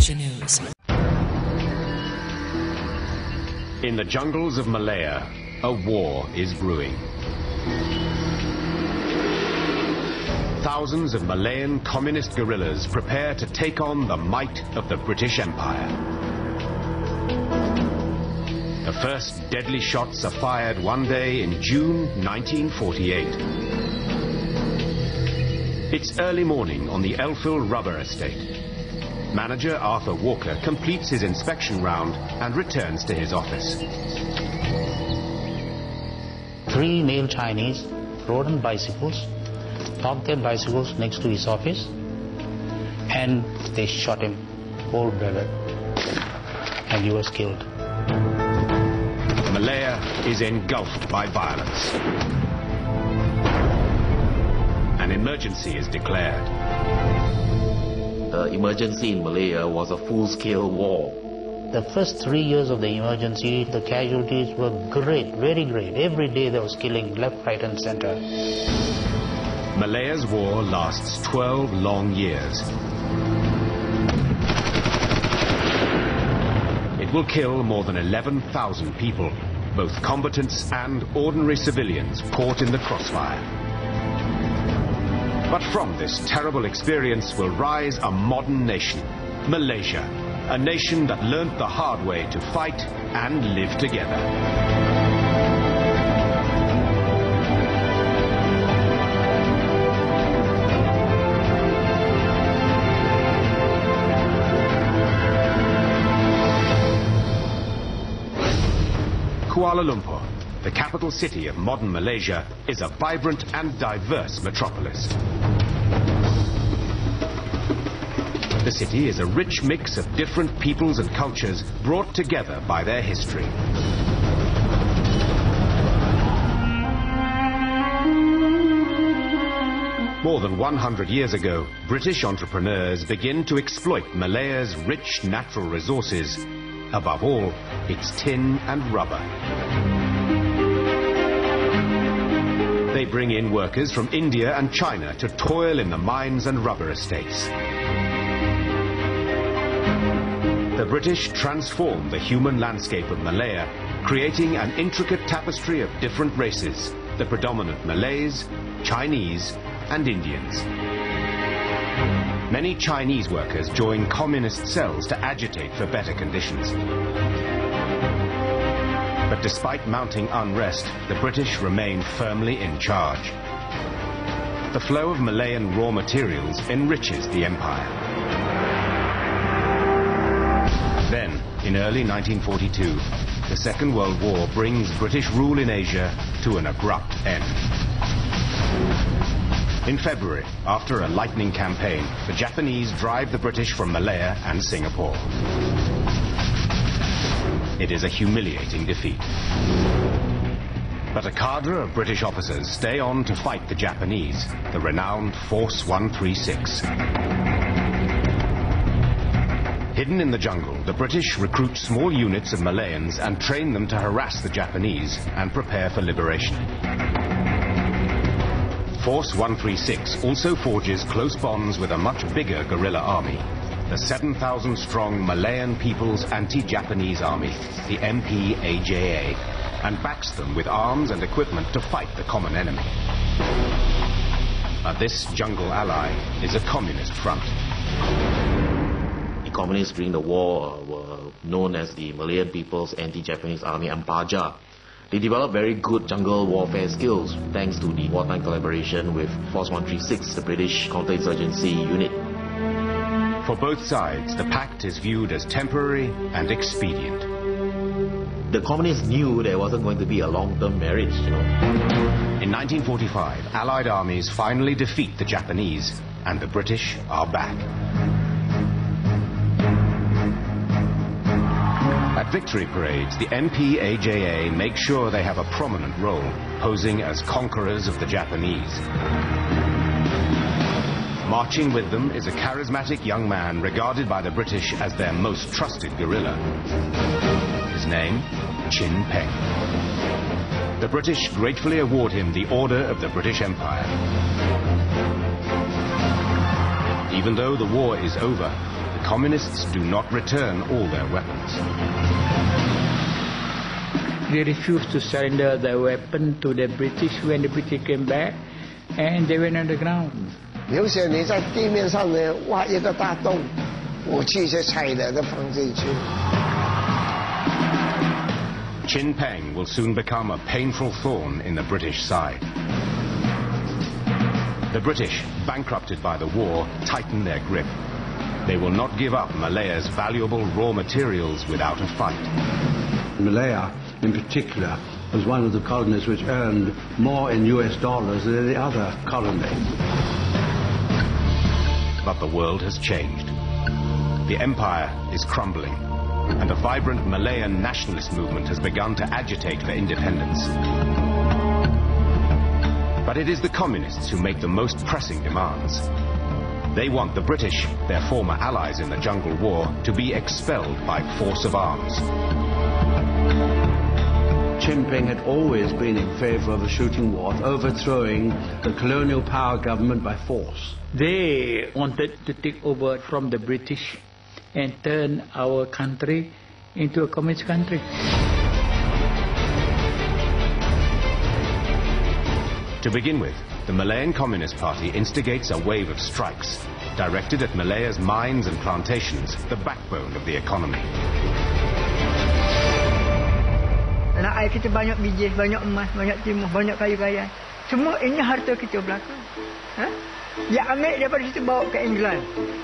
Asia News. In the jungles of Malaya, a war is brewing. Thousands of Malayan communist guerrillas prepare to take on the might of the British Empire. The first deadly shots are fired one day in June 1948. It's early morning on the Elfill rubber estate. Manager Arthur Walker completes his inspection round and returns to his office. 3 male Chinese rode on bicycles, parked their bicycles next to his office, and they shot him cold-blooded, and he was killed. Malaya is engulfed by violence. An emergency is declared. The emergency in Malaya was a full-scale war. The first 3 years of the emergency, the casualties were great, very great. Every day there was killing left, right and center. Malaya's war lasts 12 long years. It will kill more than 11,000 people, both combatants and ordinary civilians caught in the crossfire. But from this terrible experience will rise a modern nation, Malaysia, a nation that learnt the hard way to fight and live together. Kuala Lumpur, the capital city of modern Malaysia, is a vibrant and diverse metropolis. The city is a rich mix of different peoples and cultures brought together by their history. More than 100 years ago, British entrepreneurs begin to exploit Malaya's rich natural resources, above all, its tin and rubber. They bring in workers from India and China to toil in the mines and rubber estates. The British transform the human landscape of Malaya, creating an intricate tapestry of different races, the predominant Malays, Chinese, and Indians. Many Chinese workers join communist cells to agitate for better conditions. But despite mounting unrest, the British remain firmly in charge. The flow of Malayan raw materials enriches the empire. Then, in early 1942, the Second World War brings British rule in Asia to an abrupt end. In February, after a lightning campaign, the Japanese drive the British from Malaya and Singapore. It is a humiliating defeat. But a cadre of British officers stay on to fight the Japanese, the renowned Force 136. Hidden in the jungle, the British recruit small units of Malayans and train them to harass the Japanese and prepare for liberation. Force 136 also forges close bonds with a much bigger guerrilla army, the 7,000-strong Malayan People's Anti-Japanese Army, the MPAJA, and backs them with arms and equipment to fight the common enemy. This jungle ally is a communist front. The communists during the war were known as the Malayan People's Anti-Japanese Army, MPAJA. They developed very good jungle warfare skills thanks to the wartime collaboration with Force 136, the British counterinsurgency unit. For both sides, the pact is viewed as temporary and expedient. The communists knew there wasn't going to be a long-term marriage, In 1945, Allied armies finally defeat the Japanese, and the British are back. At victory parades, the MPAJA make sure they have a prominent role, posing as conquerors of the Japanese. Marching with them is a charismatic young man regarded by the British as their most trusted guerrilla. His name, Chin Peng. The British gratefully award him the Order of the British Empire. Even though the war is over, the communists do not return all their weapons. They refused to surrender their weapon to the British when the British came back, and they went underground. 有些你在地面上呢挖一个大洞，武器就拆了，就放进去。Chin Peng will soon become a painful thorn in the British side. The British, bankrupted by the war, tighten their grip. They will not give up Malaya's valuable raw materials without a fight. Malaya, in particular, was one of the colonies which earned more in US dollars than any other colony. But the world has changed. The empire is crumbling, and a vibrant Malayan nationalist movement has begun to agitate for independence. But it is the communists who make the most pressing demands. They want the British, their former allies in the Jungle War, to be expelled by force of arms. Chin Peng had always been in favor of a shooting war, overthrowing the colonial power government by force. They wanted to take over from the British and turn our country into a communist country. To begin with, the Malayan Communist Party instigates a wave of strikes directed at Malaya's mines and plantations, the backbone of the economy. Anak air kita banyak biji, banyak emas, banyak timah, banyak kayu raya. Semua ini harta kita belaka. Ha? Dia ambil daripada situ bawa ke England.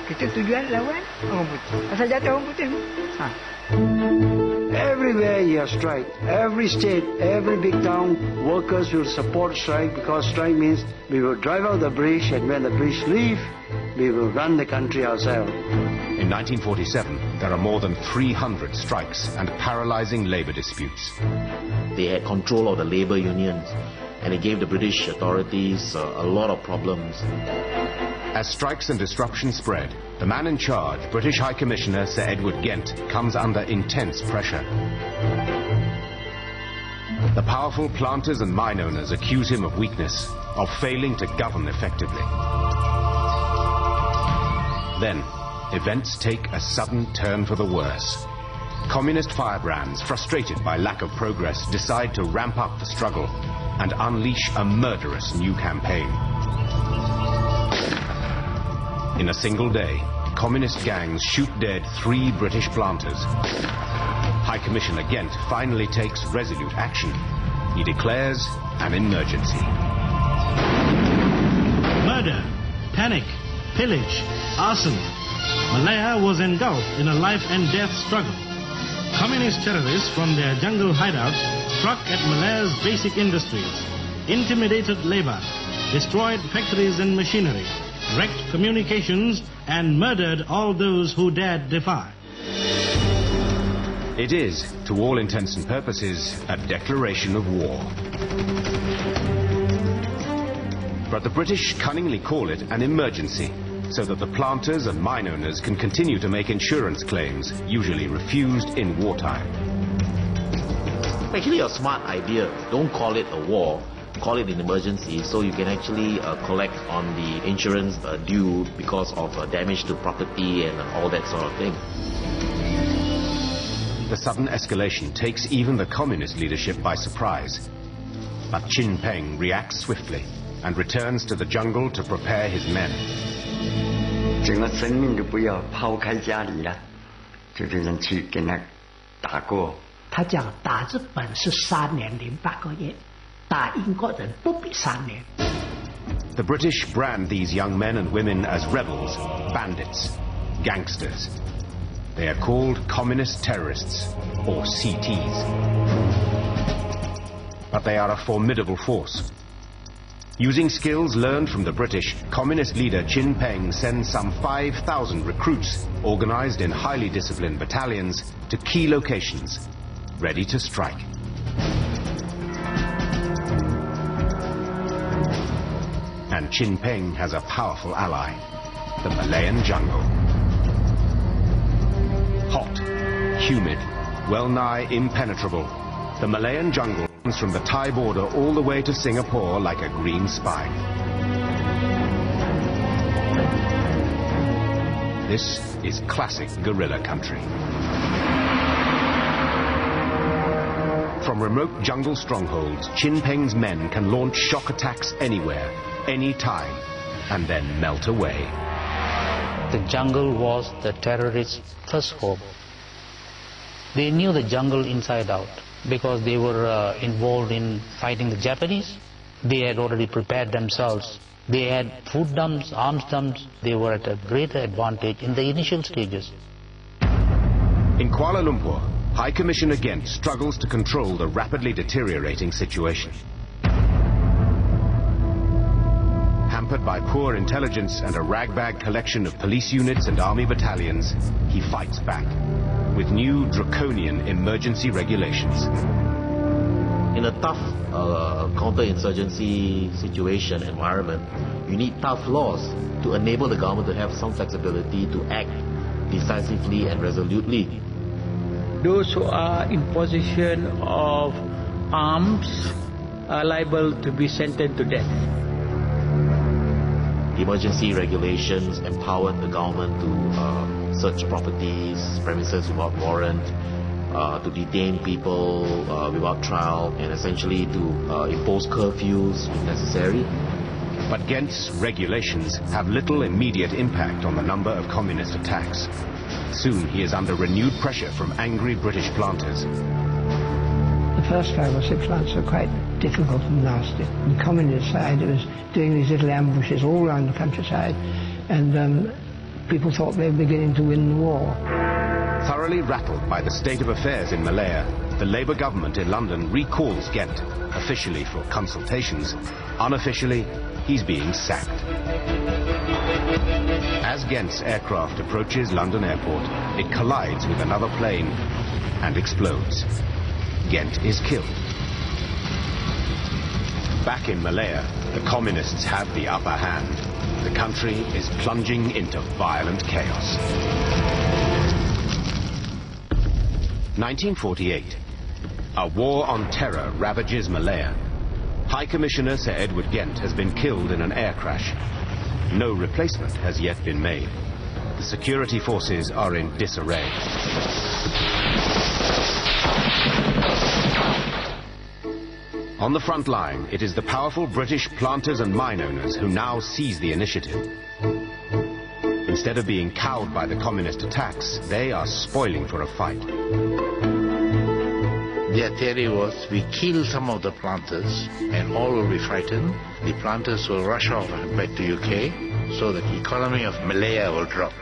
Kita tujuan lawan orang putih. Asal jatuh orang putih. Ha. Everywhere you have strike, every state, every big town, workers will support strike because strike means we will drive out the British, and when the British leave, we will run the country ourselves. In 1947, there are more than 300 strikes and paralyzing labor disputes. They had control of the labor unions, and it gave the British authorities a lot of problems. As strikes and disruption spread, the man in charge, British High Commissioner Sir Edward Gent, comes under intense pressure. The powerful planters and mine owners accuse him of weakness, of failing to govern effectively. Then, events take a sudden turn for the worse. Communist firebrands, frustrated by lack of progress, decide to ramp up the struggle and unleash a murderous new campaign. In a single day, communist gangs shoot dead 3 British planters. High Commissioner Gent finally takes resolute action. He declares an emergency. Murder, panic, pillage, arson. Malaya was engulfed in a life and death struggle. Communist terrorists from their jungle hideouts struck at Malaya's basic industries, intimidated labor, destroyed factories and machinery, wrecked communications, and murdered all those who dared defy. It is, to all intents and purposes, a declaration of war. But the British cunningly call it an emergency, so that the planters and mine owners can continue to make insurance claims, usually refused in wartime. Actually, a smart idea. Don't call it a war. Call it an emergency, so you can actually collect on the insurance due because of damage to property and all that sort of thing. The sudden escalation takes even the communist leadership by surprise. But Chin Peng reacts swiftly and returns to the jungle to prepare his men. 整个生命都不要抛开家里了，就这样去跟他打过。他讲打日本是3年0.8个月。 The British brand these young men and women as rebels, bandits, gangsters. They are called communist terrorists, or CTs. But they are a formidable force. Using skills learned from the British, communist leader Chin Peng sends some 5,000 recruits, organized in highly disciplined battalions, to key locations, ready to strike. And Chin Peng has a powerful ally, the Malayan jungle. Hot, humid, well-nigh impenetrable, the Malayan jungle runs from the Thai border all the way to Singapore like a green spine. This is classic guerrilla country. From remote jungle strongholds, Chin Peng's men can launch shock attacks anywhere, anytime, and then melt away. The jungle was the terrorists' first home. They knew the jungle inside out because they were involved in fighting the Japanese. They had already prepared themselves. They had food dumps, arms dumps. They were at a greater advantage in the initial stages. In Kuala Lumpur, High Commissioner Gent struggles to control the rapidly deteriorating situation. Hampered by poor intelligence and a ragbag collection of police units and army battalions, he fights back with new draconian emergency regulations. In a tough counter-insurgency situation environment, you need tough laws to enable the government to have some flexibility to act decisively and resolutely. Those who are in possession of arms are liable to be sentenced to death. Emergency regulations empowered the government to search properties, premises without warrant, to detain people without trial, and essentially to impose curfews if necessary. But Gent's regulations have little immediate impact on the number of communist attacks. Soon he is under renewed pressure from angry British planters. The first 5 or 6 months were quite difficult and nasty. On the communist side, it was doing these little ambushes all around the countryside, and people thought they were beginning to win the war. Thoroughly rattled by the state of affairs in Malaya, the Labour government in London recalls Gent, officially for consultations. Unofficially, he's being sacked. As Gent's aircraft approaches London Airport, it collides with another plane and explodes. Gent is killed. Back in Malaya, the communists have the upper hand. The country is plunging into violent chaos. 1948. A war on terror ravages Malaya. High Commissioner Sir Edward Gent has been killed in an air crash. No replacement has yet been made. The security forces are in disarray. On the front line, it is the powerful British planters and mine owners who now seize the initiative. Instead of being cowed by the communist attacks, they are spoiling for a fight. Their theory was, we kill some of the planters and all will be frightened. The planters will rush off back to UK so that the economy of Malaya will drop.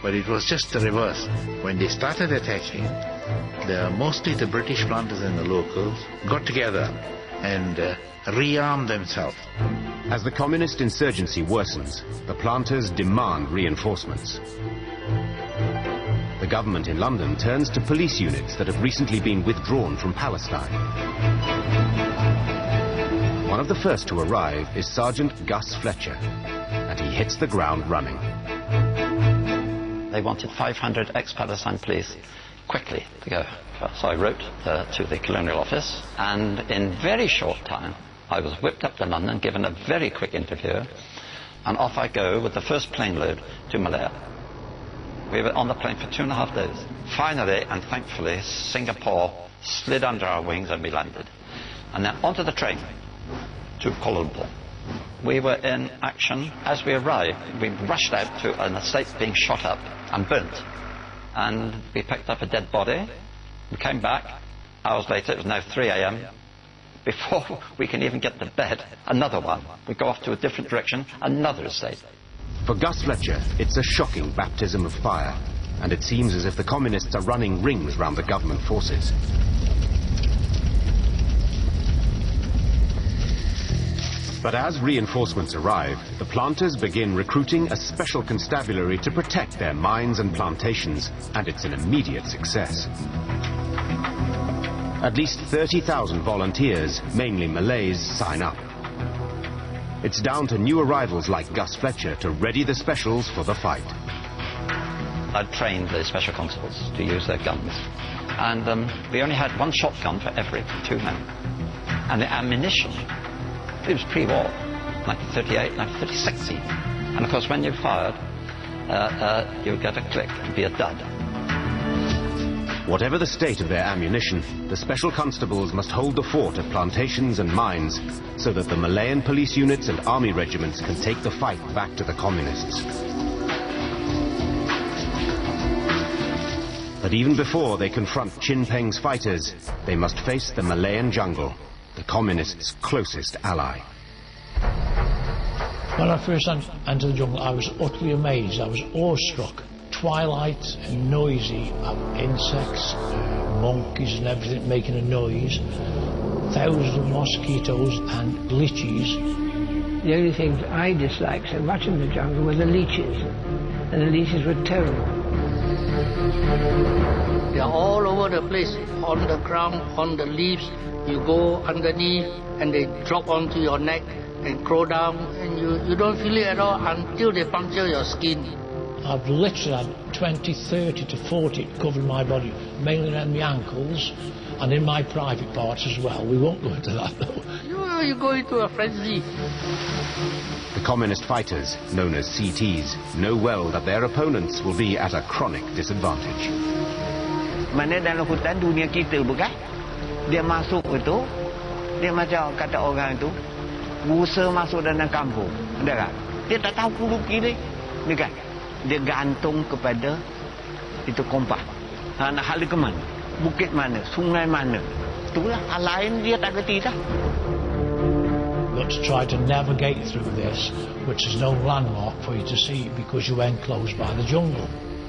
But it was just the reverse. When they started attacking, mostly the British planters and the locals got together and rearmed themselves. As the communist insurgency worsens, the planters demand reinforcements. The government in London turns to police units that have recently been withdrawn from Palestine. One of the first to arrive is Sergeant Gus Fletcher, and he hits the ground running. They wanted 500 ex-Palestine police quickly to go. So I wrote to the Colonial Office, and in very short time, I was whipped up to London, given a very quick interview, and off I go with the first plane load to Malaya. We were on the plane for 2.5 days. Finally, and thankfully, Singapore slid under our wings and we landed. And then onto the train to Kuala Lumpur. We were in action as we arrived. We rushed out to an estate being shot up and burnt. And we picked up a dead body. We came back. Hours later, it was now 3 a.m. Before we can even get to bed, another one. We go off to a different direction, another estate. For Gus Fletcher, it's a shocking baptism of fire, and it seems as if the communists are running rings round the government forces. But as reinforcements arrive, the planters begin recruiting a special constabulary to protect their mines and plantations, and it's an immediate success. At least 30,000 volunteers, mainly Malays, sign up. It's down to new arrivals like Gus Fletcher to ready the specials for the fight. I'd trained the special constables to use their guns. And we only had one shotgun for every 2 men. And the ammunition, it was pre-war, 1938, 1936 even. And of course when you fired, you get a click to be a dud. Whatever the state of their ammunition, the special constables must hold the fort at plantations and mines so that the Malayan police units and army regiments can take the fight back to the communists. But even before they confront Chin Peng's fighters, they must face the Malayan jungle, the communists' closest ally. When I first entered the jungle, I was utterly amazed. I was awestruck. Twilight and noisy, insects, monkeys and everything making a noise, thousands of mosquitoes and leeches. The only things I disliked so much in the jungle were the leeches, and the leeches were terrible. They are all over the place, on the ground, on the leaves. You go underneath and they drop onto your neck and crawl down, and you don't feel it at all until they puncture your skin. I've literally had 20, 30 to 40 covering my body, mainly around the ankles and in my private parts as well. We won't go into that though. You go into a frenzy. The communist fighters, known as CTs, know well that their opponents will be at a chronic disadvantage. Mana dalam hutan dunia kita bukan? Dia masuk itu, dia macam kata orang itu, busa masuk dalam kampung. Dengar? Dia tak tahu puluh kiri, dengar? Dia gantung kepada itu kompas. Nak hala ke mana? Bukit mana? Sungai mana? Itulah hal lain dia tak kerti dah. You've got to try to navigate through this, which is no landmark for you to see because you're enclosed by the jungle.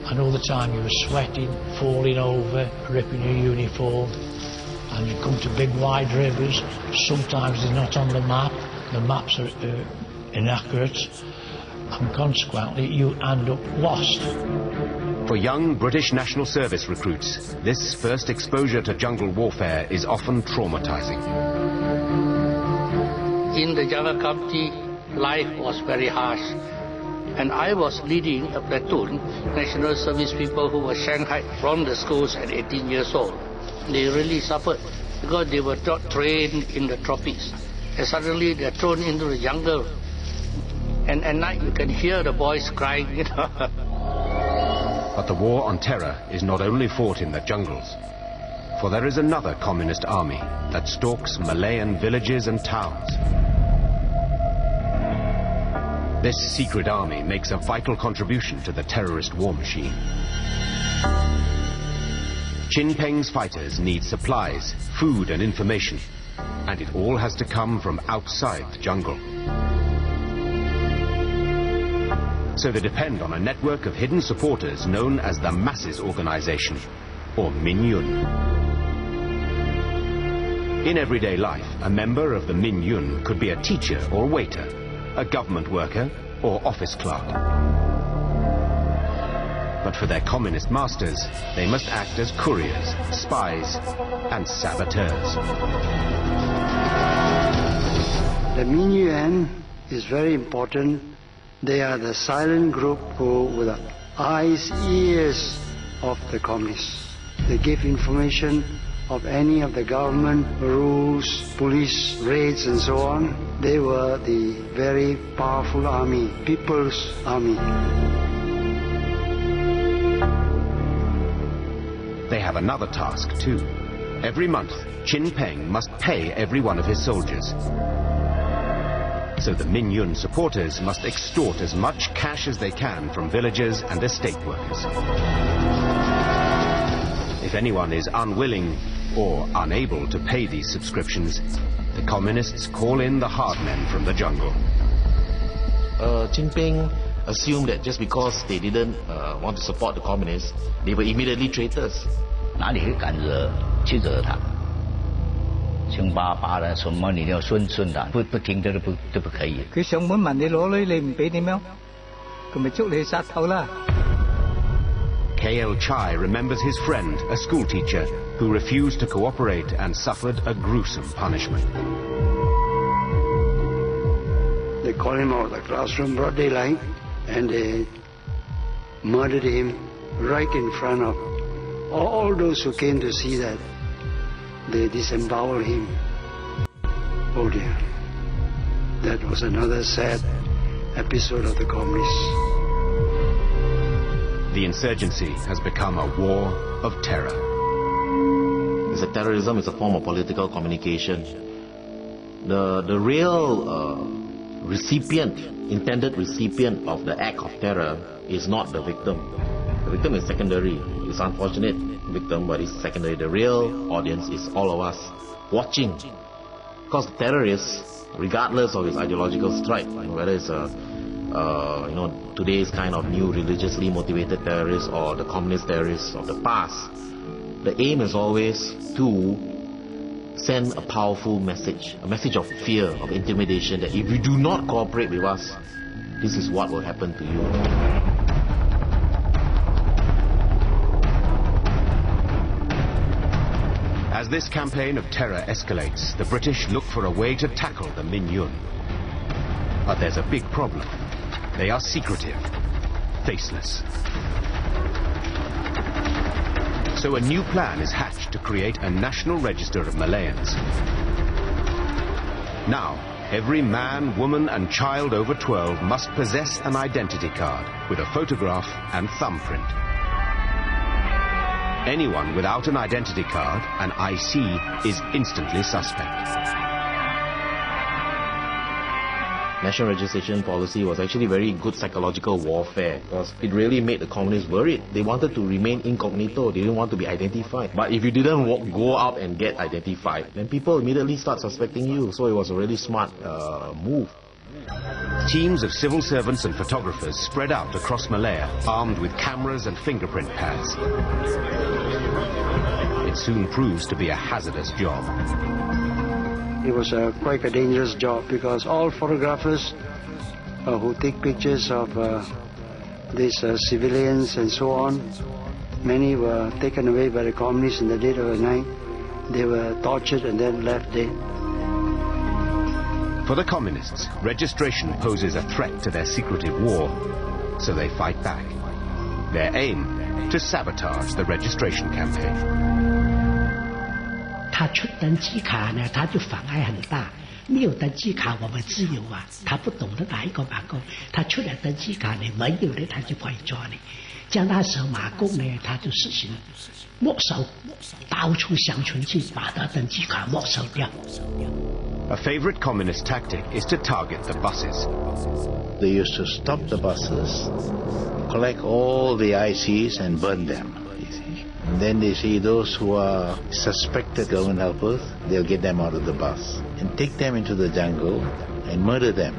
And all the time you were sweating, falling over, ripping your uniform, and you come to big wide rivers. Sometimes they're not on the map. The maps are inaccurate. And consequently you end up lost. For young British National Service recruits, this first exposure to jungle warfare is often traumatizing. In the jungle country, life was very harsh. And I was leading a platoon, National Service people who were shanghaied from the schools at 18 years old. They really suffered because they were not trained in the tropics. And suddenly they're thrown into the jungle. And at night you can hear the boys crying, you know. But the war on terror is not only fought in the jungles. For there is another communist army that stalks Malayan villages and towns. This secret army makes a vital contribution to the terrorist war machine. Chin Peng's fighters need supplies, food and information, and it all has to come from outside the jungle. So they depend on a network of hidden supporters known as the Masses Organization, or Min Yun. In everyday life, a member of the Min Yun could be a teacher or waiter, a government worker or office clerk. But for their communist masters, they must act as couriers, spies and saboteurs. The Min Yun is very important. They are the silent group who were the eyes, ears of the communists. They give information of any of the government rules, police raids and so on. They were the very powerful army, people's army. They have another task too. Every month, Chin Peng must pay every one of his soldiers. So the Min Yun supporters must extort as much cash as they can from villagers and estate workers. If anyone is unwilling or unable to pay these subscriptions, the communists call in the hard men from the jungle. Chin Peng assumed that just because they didn't want to support the communists, they were immediately traitors. 哪里会敢去惹他？凶巴巴的，什么你都要顺的，不听都不可以。佢上門問你攞女，你唔俾點樣？佢咪捉你殺頭啦！ K.L. Chai remembers his friend, a schoolteacher, who refused to cooperate and suffered a gruesome punishment. They called him out of the classroom, broad daylight, and they murdered him right in front of all those who came to see that. They disemboweled him. Oh dear. That was another sad episode of the communists. the insurgency has become a war of terror. Terrorism is a form of political communication. The real intended recipient of the act of terror is not the victim. The victim is secondary. It's unfortunate victim, but it's secondary. The real audience is all of us watching. Because the terrorists, regardless of his ideological stripe, whether it's today's kind of new religiously motivated terrorists or the communist terrorists of the past, the aim is always to send a powerful message, a message of fear, of intimidation, that if you do not cooperate with us, this is what will happen to you. As this campaign of terror escalates, the British look for a way to tackle the Minh Yuen. But there's a big problem. They are secretive, faceless. So a new plan is hatched to create a national register of Malayans. Now, every man, woman and child over 12 must possess an identity card with a photograph and thumbprint. Anyone without an identity card, an IC, is instantly suspect. National registration policy was actually very good psychological warfare, because it really made the communists worried. They wanted to remain incognito. They didn't want to be identified. But if you didn't go out and get identified, then people immediately start suspecting you. So it was a really smart move. Teams of civil servants and photographers spread out across Malaya, armed with cameras and fingerprint pads. It soon proves to be a hazardous job. It was quite a dangerous job, because all photographers who take pictures of these civilians and so on, many were taken away by the communists in the dead of the night. They were tortured and then left dead. For the communists, registration poses a threat to their secretive war, so they fight back. Their aim, to sabotage the registration campaign. 他出登记卡呢，他就妨碍很大。没有登记卡，我们自由啊。他不懂得哪一个马工，他出来登记卡呢，没有的他就可以抓你。将他手马工呢，他就实行没收，到处乡村去把他登记卡没收掉。A favorite communist tactic is to target the buses. They used to stop the buses, collect all the ICs and burn them. And then they see those who are suspected government helpers, they'll get them out of the bus and take them into the jungle and murder them.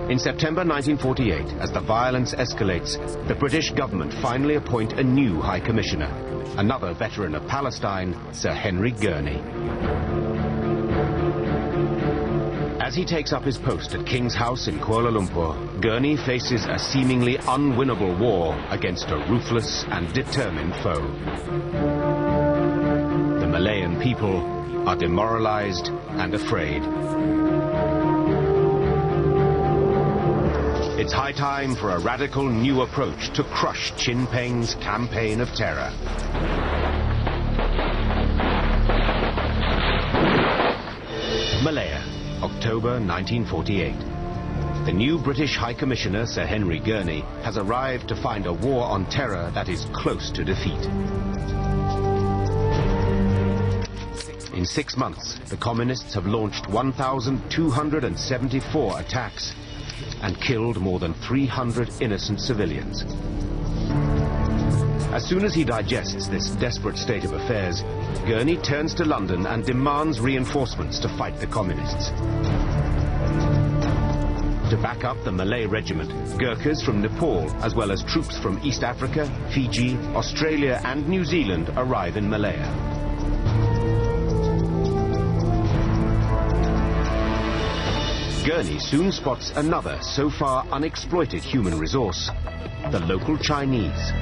In September 1948, as the violence escalates, the British government finally appoint a new High Commissioner, another veteran of Palestine, Sir Henry Gurney. As he takes up his post at King's House in Kuala Lumpur, Gurney faces a seemingly unwinnable war against a ruthless and determined foe. The Malayan people are demoralized and afraid. It's high time for a radical new approach to crush Chin Peng's campaign of terror. Malaya, October 1948. The new British High Commissioner, Sir Henry Gurney, has arrived to find a war on terror that is close to defeat. In 6 months, the communists have launched 1,274 attacks and killed more than 300 innocent civilians. As soon as he digests this desperate state of affairs, Gurney turns to London and demands reinforcements to fight the communists. To back up the Malay regiment, Gurkhas from Nepal, as well as troops from East Africa, Fiji, Australia and New Zealand arrive in Malaya. Gurney soon spots another so far unexploited human resource, the local Chinese.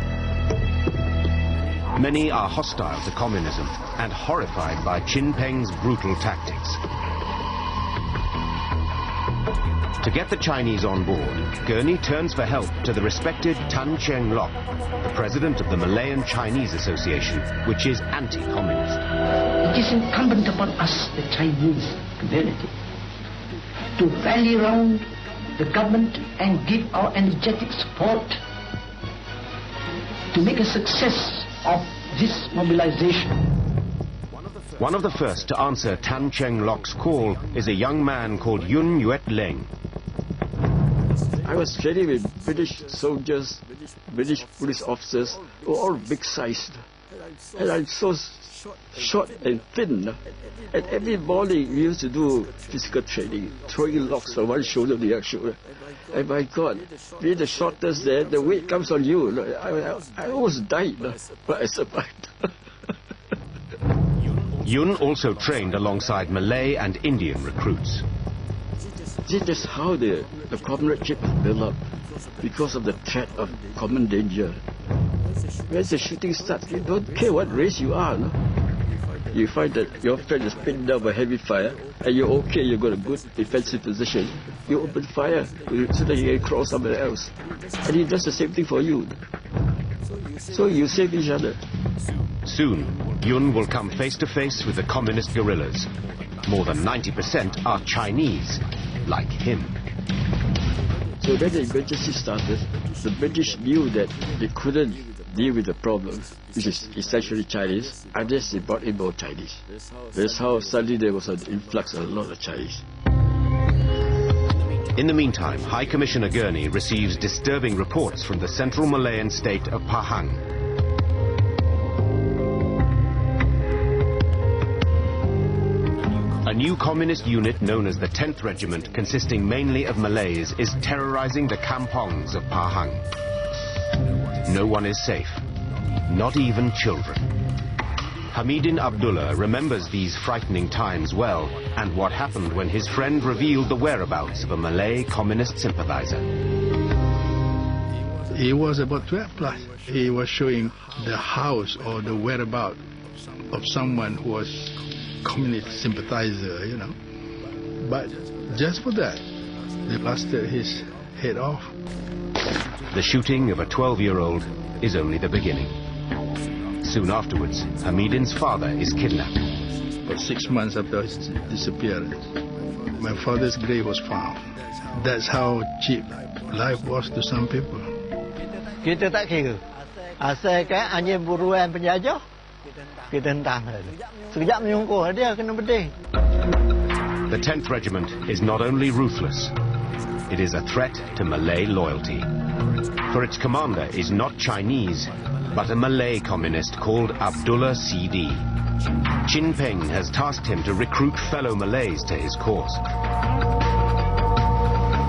Many are hostile to communism and horrified by Chin Peng's brutal tactics. To get the Chinese on board, Gurney turns for help to the respected Tan Cheng Lock, the president of the Malayan Chinese Association, which is anti-communist. It is incumbent upon us, the Chinese community, to rally round the government and give our energetic support to make a success of this mobilization. One of the first to answer Tan Cheng Lok's call is a young man called Yuen Leng. I was training with British soldiers, British police officers, who were all big-sized. And I'm so short and thin. And every morning we used to do physical training, throwing logs from one shoulder to the other shoulder. And my God, being the shortest there, the weight comes on you. I almost died, but I survived. Yuen also trained alongside Malay and Indian recruits. This is how the comradeship built up, because of the threat of common danger. When the shooting starts, you don't care what race you are. No? You find that your friend is pinned down by heavy fire, and you're okay, you've got a good defensive position. You open fire so that you can crawl somewhere else. And he does the same thing for you. So you save each other. Soon, Yuen will come face to face with the communist guerrillas. More than 90% are Chinese, like him. So when the emergency started, the British knew that they couldn't deal with the problem, which is essentially Chinese, unless they brought in more Chinese. That's how suddenly there was an influx of a lot of Chinese. In the meantime, High Commissioner Gurney receives disturbing reports from the central Malayan state of Pahang. A new communist unit known as the 10th Regiment, consisting mainly of Malays, is terrorizing the kampongs of Pahang. No one is safe, not even children. Hamidin Abdullah remembers these frightening times well, and what happened when his friend revealed the whereabouts of a Malay communist sympathizer. He was about 12 plus. He was showing the house or the whereabouts of someone who was communist sympathizer, you know. But just for that, they blasted his head off. The shooting of a 12-year-old is only the beginning. Soon afterwards, Hamidin's father is kidnapped. For 6 months after his disappearance, my father's grave was found. That's how cheap life was to some people. Kita tak kira. Asalkan hanya buruan penjajah, kita hentam. Sekejap menyungkuh dia kena bedih. The 10th Regiment is not only ruthless, it is a threat to Malay loyalty. For its commander is not Chinese, but a Malay communist called Abdullah CD. Chin Peng has tasked him to recruit fellow Malays to his cause.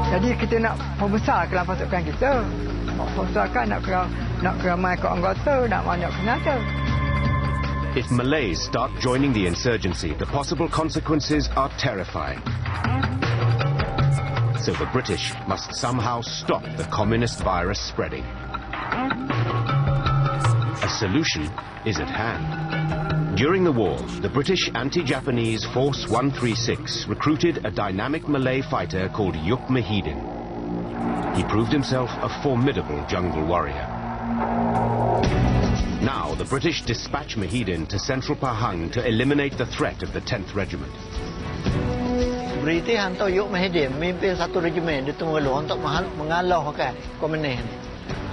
Jadi kita nak membesarkan pasukan kita. Membesarkan nak keramai ke anggota, nak banyak senjata. If Malays start joining the insurgency, the possible consequences are terrifying. So the British must somehow stop the communist virus spreading. A solution is at hand. During the war, the British anti-Japanese Force 136 recruited a dynamic Malay fighter called Yeop Mahidin. He proved himself a formidable jungle warrior. Now, the British dispatch Mahidin to central Pahang to eliminate the threat of the 10th Regiment. British hantar Yeop Mahidin memimpin satu regimen di Tengah Luar untuk mengalahkan Komunis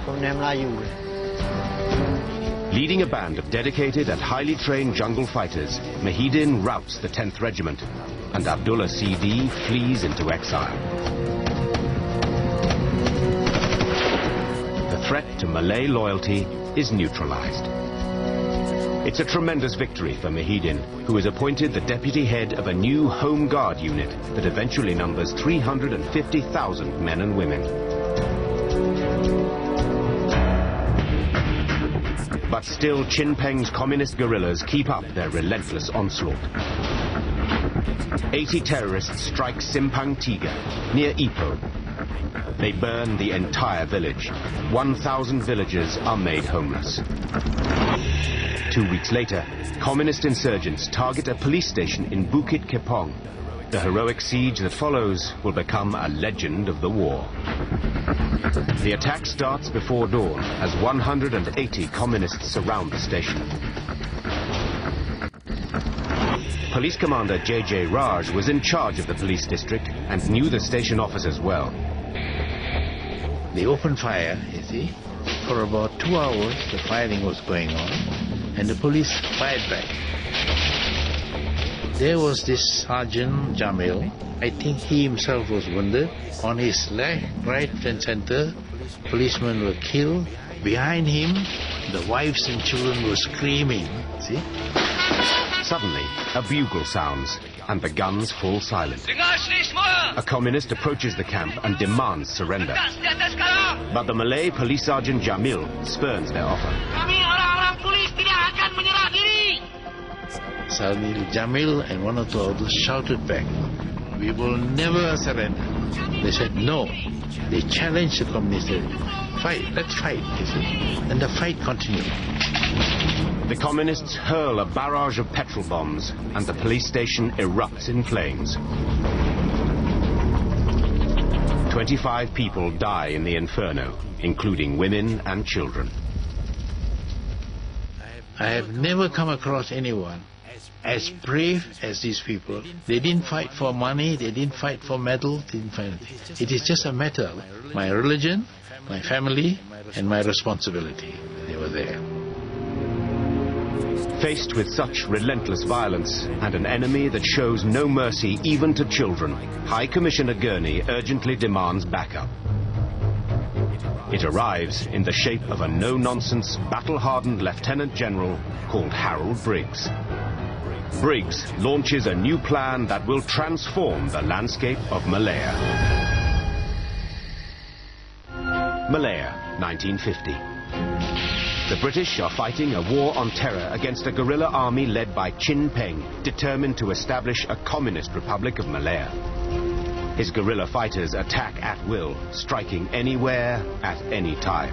Melayu. Leading a band of dedicated and highly trained jungle fighters, Mahidin routs the 10th Regiment, and Abdullah CD flees into exile. The threat to Malay loyalty is neutralized. It's a tremendous victory for Mahidin, who is appointed the deputy head of a new Home Guard unit that eventually numbers 350,000 men and women. But still, Chin Peng's communist guerrillas keep up their relentless onslaught. 80 terrorists strike Simpang Tiga, near Ipoh. They burn the entire village. 1,000 villagers are made homeless. 2 weeks later, communist insurgents target a police station in Bukit Kepong. The heroic siege that follows will become a legend of the war. The attack starts before dawn as 180 communists surround the station. Police Commander J.J. Raj was in charge of the police district and knew the station officers well. They opened fire, you see. For about 2 hours, the firing was going on, and the police fired back. There was this Sergeant Jamil. I think he himself was wounded. On his left, right and center, policemen were killed. Behind him, the wives and children were screaming. See? Suddenly, a bugle sounds, and the guns fall silent. A communist approaches the camp and demands surrender. But the Malay Police Sergeant Jamil spurns their offer. Suddenly, Jamil and one or two others shouted back, "We will never surrender." They said no. They challenged the communists. Fight, let's fight, you see. And the fight continued. The communists hurl a barrage of petrol bombs, and the police station erupts in flames. 25 people die in the inferno, including women and children. I have never come across anyone as brave as these people. They didn't fight for money, they didn't fight for medals, didn't fight anything. It is just a matter of my religion, my family, and my responsibility. They were there. Faced with such relentless violence and an enemy that shows no mercy even to children, High Commissioner Gurney urgently demands backup. It arrives in the shape of a no-nonsense, battle-hardened Lieutenant General called Harold Briggs. Briggs launches a new plan that will transform the landscape of Malaya. Malaya, 1950. The British are fighting a war on terror against a guerrilla army led by Peng, determined to establish a communist republic of Malaya. His guerrilla fighters attack at will, striking anywhere, at any time.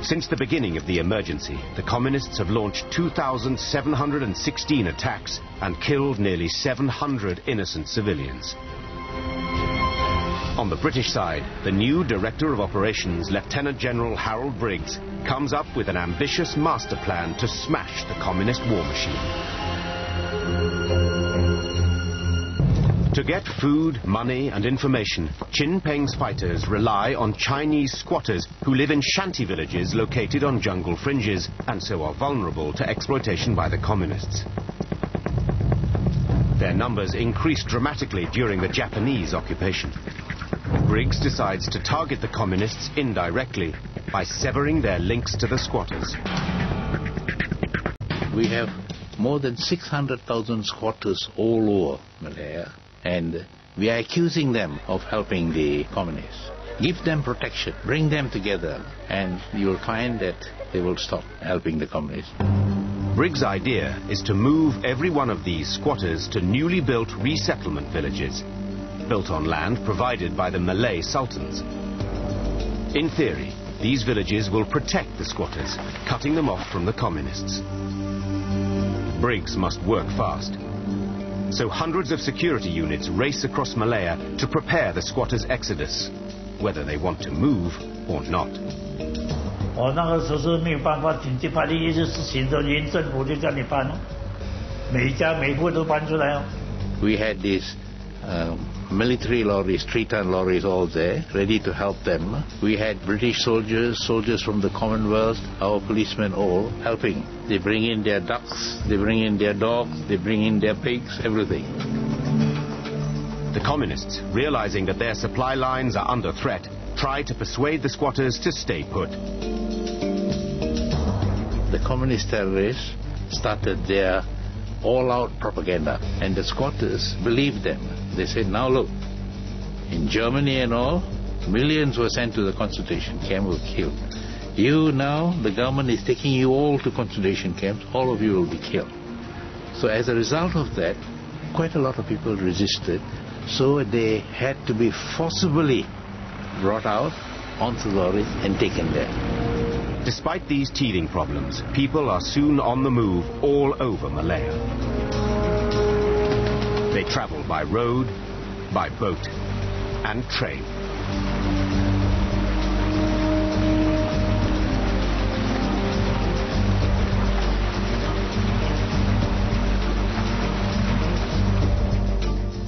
Since the beginning of the emergency, the communists have launched 2,716 attacks and killed nearly 700 innocent civilians. On the British side, the new Director of Operations, Lieutenant General Harold Briggs, comes up with an ambitious master plan to smash the communist war machine. To get food, money and information, Peng's fighters rely on Chinese squatters who live in shanty villages located on jungle fringes and so are vulnerable to exploitation by the communists. Their numbers increased dramatically during the Japanese occupation. Briggs decides to target the communists indirectly by severing their links to the squatters. We have more than 600,000 squatters all over Malaya, and we are accusing them of helping the communists. Give them protection, bring them together, and you will find that they will stop helping the communists. Briggs' idea is to move every one of these squatters to newly built resettlement villages, built on land provided by the Malay sultans. In theory, these villages will protect the squatters, cutting them off from the communists. Briggs must work fast. So hundreds of security units race across Malaya to prepare the squatters' exodus, whether they want to move or not. We had these military lorries, 3-ton lorries all there, ready to help them. We had British soldiers from the Commonwealth, our policemen all helping. They bring in their ducks, they bring in their dogs, they bring in their pigs, everything. The communists, realizing that their supply lines are under threat, try to persuade the squatters to stay put. The communist terrorists started their all-out propaganda, and the squatters believed them. They said, now look, in Germany and all, millions were sent to the concentration camp, were killed. You now, the government is taking you all to concentration camps, all of you will be killed. So as a result of that, quite a lot of people resisted, so they had to be forcibly brought out onto the lorries and taken there. Despite these teething problems, people are soon on the move all over Malaya. They travel by road, by boat, and train.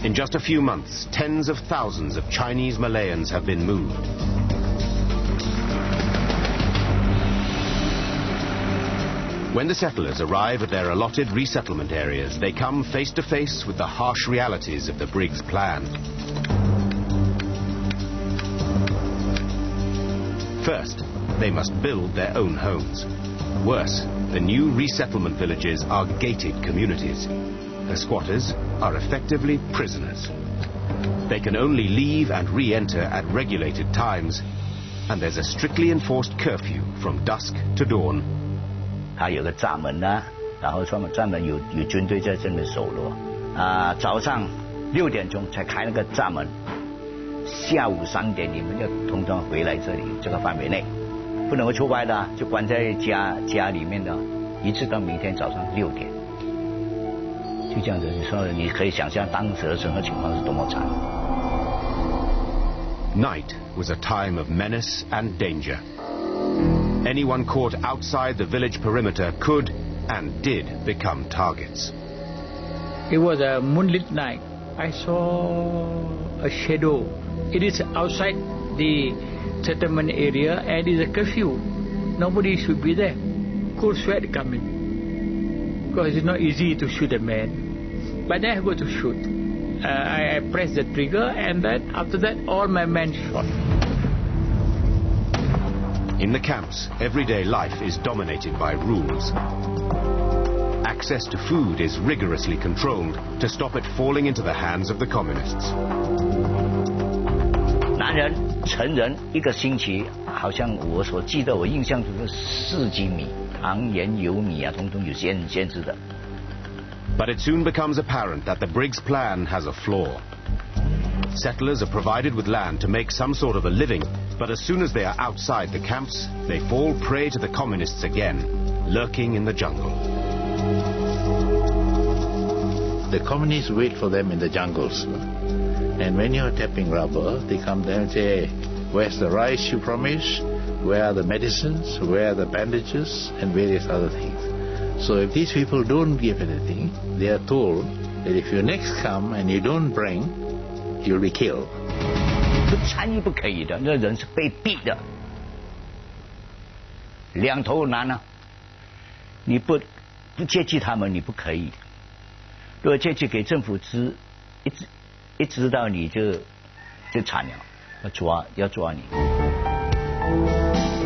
In In just a few months, tens of thousands of Chinese Malayans have been moved. When the settlers arrive at their allotted resettlement areas, they come face to face with the harsh realities of the Briggs Plan. First, they must build their own homes. Worse, the new resettlement villages are gated communities. The squatters are effectively prisoners. They can only leave and re-enter at regulated times, and there's a strictly enforced curfew from dusk to dawn. 它有个闸门呐，然后专门有军队在这边守罗。早上6点钟才开那个闸门，下午3点你们要通通回来这里这个范围内，不能够出外的，就关在家里面的，一直到明天早上6点。就这样子，你说你可以想象当时的整个情况是多么惨。Night was a time of menace and danger. Anyone caught outside the village perimeter could and did become targets. It was a moonlit night. I saw a shadow. It is outside the settlement area and it is a curfew. Nobody should be there. Cold sweat coming. Because it's not easy to shoot a man. But then I go to shoot. I pressed the trigger and then after that all my men shot. In the camps, everyday life is dominated by rules. Access to food is rigorously controlled to stop it falling into the hands of the communists. 男人、成人一个星期，好像我所记得，我印象中是4斤米，糖盐油米啊，统统有限制的。But it soon becomes apparent that the Briggs Plan has a flaw. Settlers are provided with land to make some sort of a living, but as soon as they are outside the camps, they fall prey to the communists again, lurking in the jungle. The communists wait for them in the jungles. And when you're tapping rubber, they come there and say, hey, where's the rice you promised? Where are the medicines? Where are the bandages? And various other things. So if these people don't give anything, they are told that if you next come and you don't bring, you'll be killed. 不参与不可以的，那人是被逼的，两头难啊！你不接济他们，你不可以。如果接济给政府一知道你就惨了，要抓你。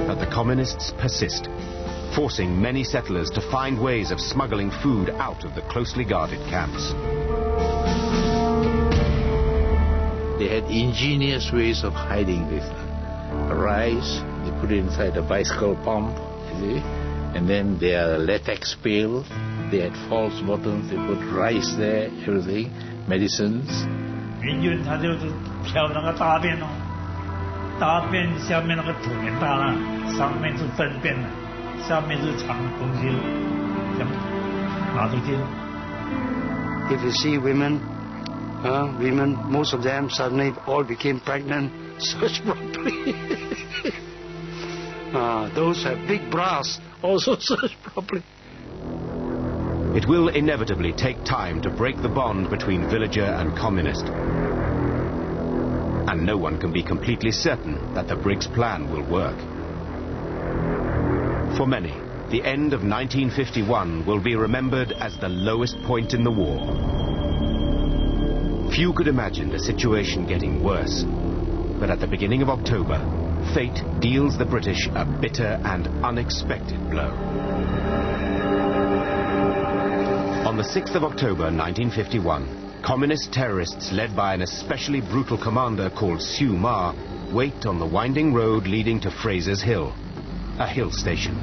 But the communists persist, forcing many settlers to find ways of smuggling food out of the closely guarded camps. They had ingenious ways of hiding this rice. They put it inside a bicycle pump, you see, and then their latex pail. They had false bottoms. They put rice there, everything, medicines. 民军他就是挑那个大便哦，大便下面那个土很大了，上面是粪便的，下面是藏东西，这样拿出去。If you see women, most of them suddenly all became pregnant. Search properly. Those have big bras also search properly. It will inevitably take time to break the bond between villager and communist. And no one can be completely certain that the Briggs Plan will work. For many, the end of 1951 will be remembered as the lowest point in the war. Few could imagine the situation getting worse. But at the beginning of October, fate deals the British a bitter and unexpected blow. On the 6th of October 1951, communist terrorists led by an especially brutal commander called Siu Ma wait on the winding road leading to Fraser's Hill, a hill station.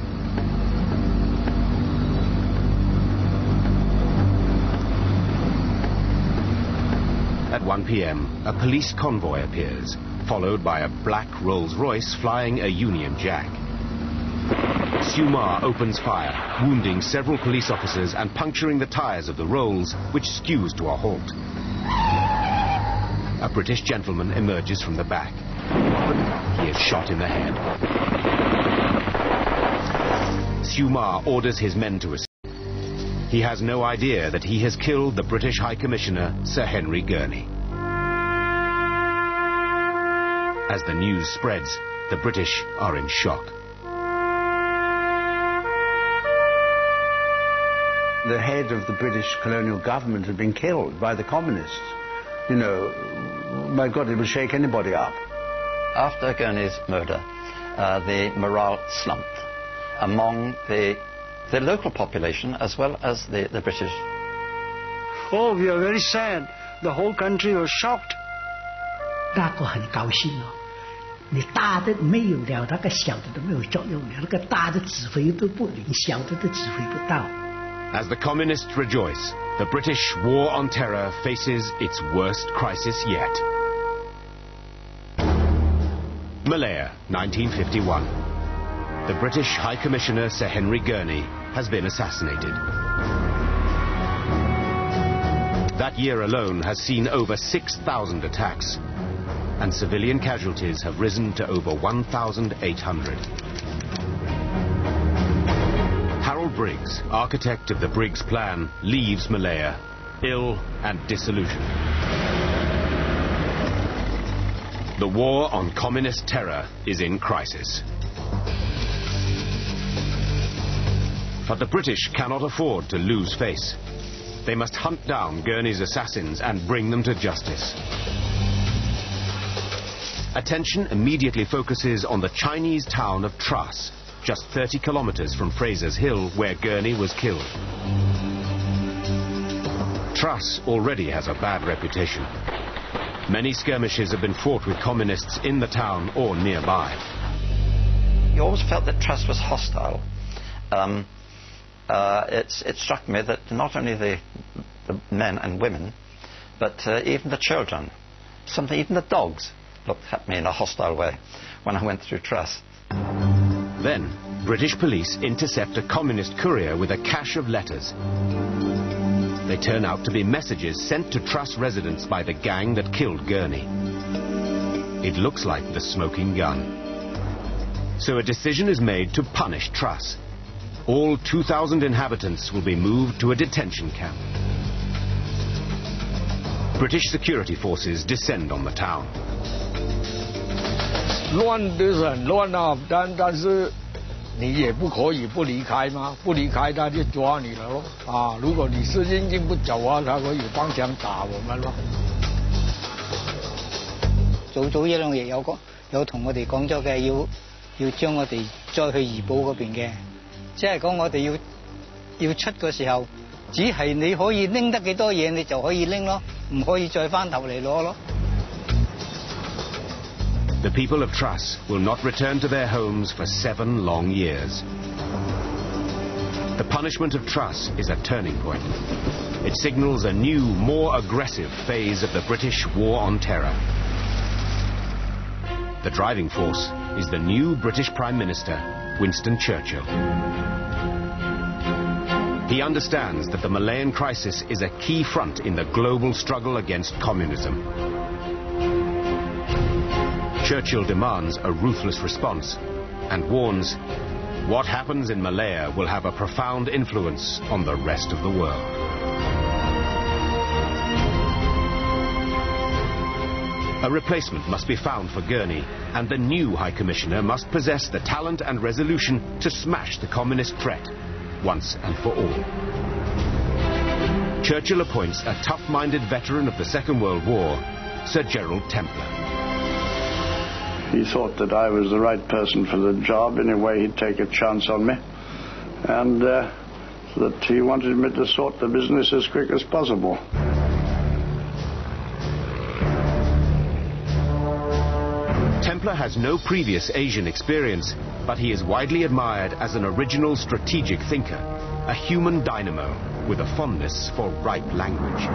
At 1 p.m., a police convoy appears, followed by a black Rolls-Royce flying a Union Jack. Siu Ma opens fire, wounding several police officers and puncturing the tires of the Rolls, which skews to a halt. A British gentleman emerges from the back. He is shot in the head. Siu Ma orders his men to escape. He has no idea that he has killed the British High Commissioner, Sir Henry Gurney. As the news spreads, the British are in shock. The head of the British colonial government had been killed by the communists. You know, my God, it would shake anybody up. After Gurney's murder, the morale slumped among the local population as well as the British. Oh, we are very sad. The whole country was shocked. 大家很高兴哦，你大的没有了，那个小的都没有作用了，那个大的指挥都不灵，小的都指挥不到。 As the communists rejoice, the British war on terror faces its worst crisis yet. Malaya, 1951. The British High Commissioner Sir Henry Gurney has been assassinated. That year alone has seen over 6,000 attacks, and civilian casualties have risen to over 1,800. Harold Briggs, architect of the Briggs Plan, leaves Malaya, ill and disillusioned. The war on communist terror is in crisis. But the British cannot afford to lose face. They must hunt down Gurney's assassins and bring them to justice. Attention immediately focuses on the Chinese town of Truss, just 30 kilometers from Fraser's Hill, where Gurney was killed. Truss already has a bad reputation. Many skirmishes have been fought with communists in the town or nearby. You always felt that Truss was hostile. It struck me that not only the men and women, but even the children, even the dogs, looked at me in a hostile way when I went through Truss. Then, British police intercept a communist courier with a cache of letters. They turn out to be messages sent to Truss residents by the gang that killed Gurney. It looks like the smoking gun. So a decision is made to punish Truss. All 2,000 inhabitants will be moved to a detention camp. British security forces descend on the town. 乱的是很乱啊，但是你也不可以不离开嘛，不离開他就抓你了咯。啊，如果你是認真不走啊，他可以幫槍打我們咯。早一兩日有同我哋講咗嘅，要將我哋再去怡保嗰邊嘅，即係講我哋要出嘅時候，只係你可以拎得幾多嘢，你就可以拎咯，唔可以再翻頭嚟攞咯。 The people of Truss will not return to their homes for 7 long years. The punishment of Truss is a turning point. It signals a new, more aggressive phase of the British war on terror. The driving force is the new British Prime Minister, Winston Churchill. He understands that the Malayan crisis is a key front in the global struggle against communism. Churchill demands a ruthless response and warns what happens in Malaya will have a profound influence on the rest of the world. A replacement must be found for Gurney, and the new High Commissioner must possess the talent and resolution to smash the communist threat once and for all. Churchill appoints a tough-minded veteran of the Second World War, Sir Gerald Templer. He thought that I was the right person for the job. Anyway, he'd take a chance on me. And that he wanted me to sort the business as quick as possible. Templer has no previous Asian experience, but he is widely admired as an original strategic thinker, a human dynamo with a fondness for ripe language.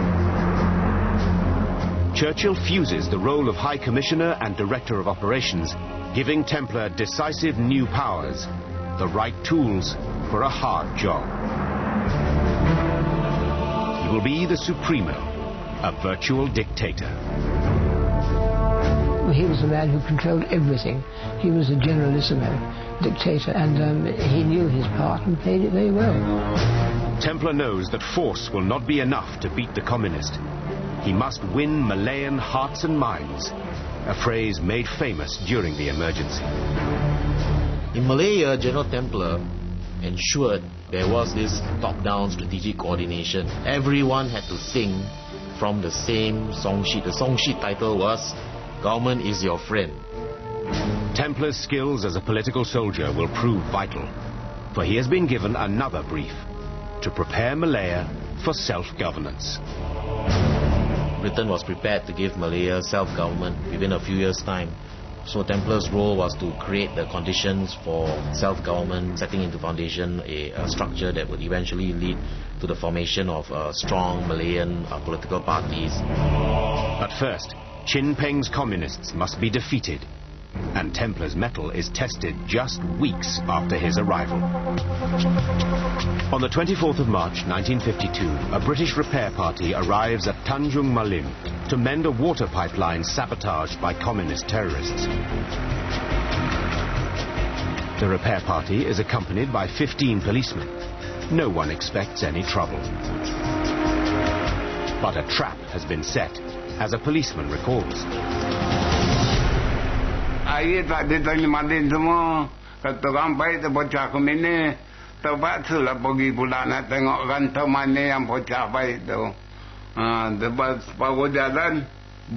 Churchill fuses the role of High Commissioner and Director of Operations, giving Templer decisive new powers, the right tools for a hard job. He will be the Supremo, a virtual dictator. He was the man who controlled everything. He was a generalissimo dictator, and he knew his part and played it very well. Templer knows that force will not be enough to beat the communist. He must win Malayan hearts and minds a phrase made famous during the emergency. In Malaya, General Templer ensured there was this top-down strategic coordination. Everyone had to sing from the same song sheet. The song sheet title was "Government is Your Friend." Templer's skills as a political soldier will prove vital, for he has been given another brief: to prepare Malaya for self-governance. Britain was prepared to give Malaya self-government within a few years' time. So Templer's role was to create the conditions for self-government, setting into foundation a structure that would eventually lead to the formation of strong Malayan political parties. But first, Chin Peng's communists must be defeated, and Templer's mettle is tested just weeks after his arrival. On the 24th of March 1952, a British repair party arrives at Tanjung Malim to mend a water pipeline sabotaged by communist terrorists. The repair party is accompanied by 15 policemen. No one expects any trouble. But a trap has been set, as a policeman recalls. Air tak diterima semua. Kata rampai terpecah ke mana. Terpaksalah pergi pula nak tengok rantai mana yang pecah baik tu. Lepas separuh jalan,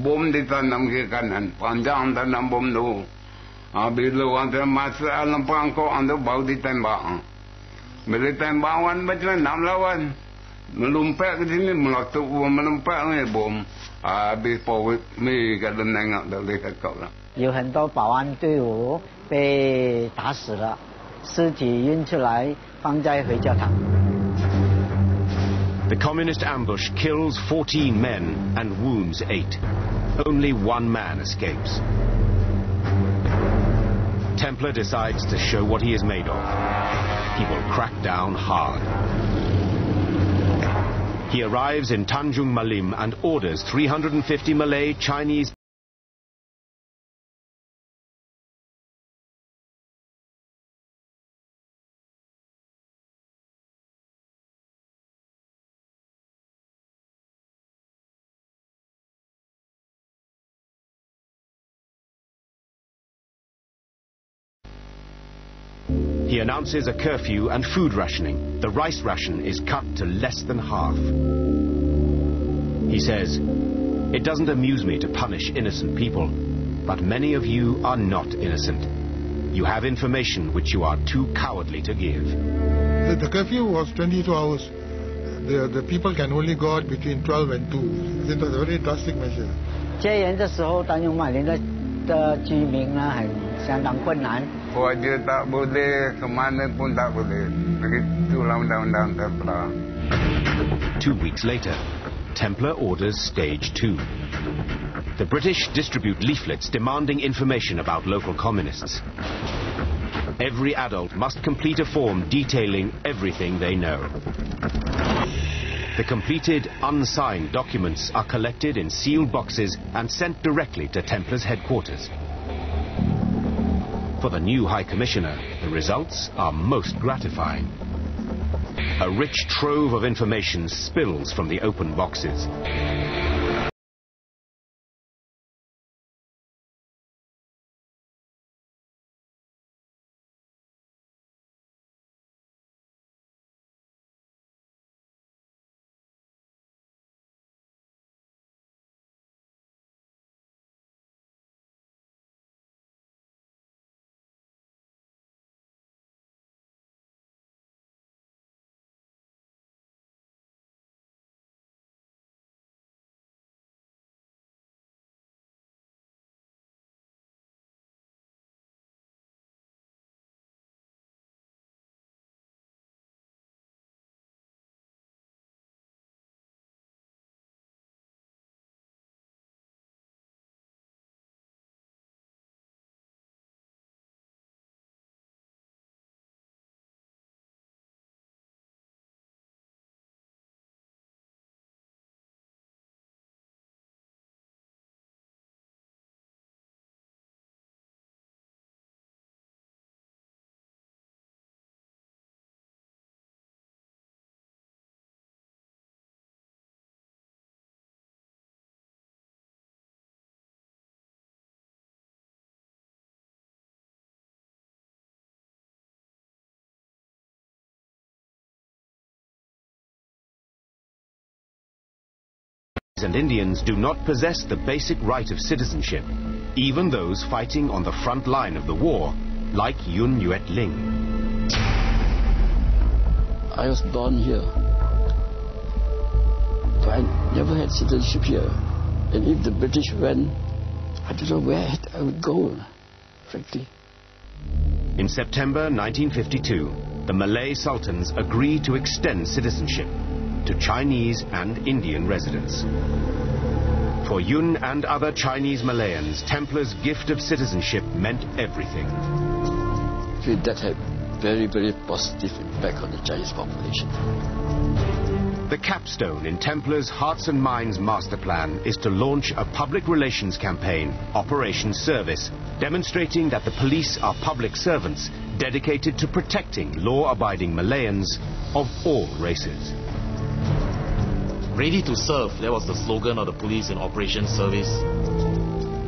bom ditanam ke kanan. Panjang tanam bom tu. Bila orang tu masuk dalam perangkap tu baru ditembak. Bila tembakan macam mana nak melawan. Melumpat ke sini, melumpat ni bom. Habis power ni kalau tengok tak boleh cakap lah. 有很多保安队伍被打死了，尸体运出来放在回教堂。 The communist ambush kills 14 men and wounds 8. Only one man escapes. Templer decides to show what he is made of. He will crack down hard. He arrives in Tanjung Malim and orders 350 Malay Chinese He announces a curfew and food rationing. The rice ration is cut to less than half. He says, "It doesn't amuse me to punish innocent people, but many of you are not innocent. You have information which you are too cowardly to give." The curfew was 22 hours. The people can only go out between 12 and 2. It was a very drastic measure. 戒严的时候，丹永马林的居民呢，相当困难。 Kerja tak boleh, ke mana pun tak boleh. Begitulah undang-undang Templer. 2 weeks later, Templer orders Stage 2. The British distribute leaflets demanding information about local communists. Every adult must complete a form detailing everything they know. The completed, unsigned documents are collected in sealed boxes and sent directly to Templer's headquarters. For the new High Commissioner, the results are most gratifying. A rich trove of information spills from the open boxes. Chinese and Indians do not possess the basic right of citizenship, even those fighting on the front line of the war, like Yuen Ling. I was born here, but I never had citizenship here. And if the British went, I don't know where I would go, frankly. In September 1952, the Malay Sultans agreed to extend citizenship to Chinese and Indian residents. For Yuen and other Chinese Malayans, Templer's gift of citizenship meant everything. That had very, very positive impact on the Chinese population. The capstone in Templer's Hearts and Minds master plan is to launch a public relations campaign, Operation Service, demonstrating that the police are public servants dedicated to protecting law-abiding Malayans of all races. Ready to serve, that was the slogan of the police in Operation Service.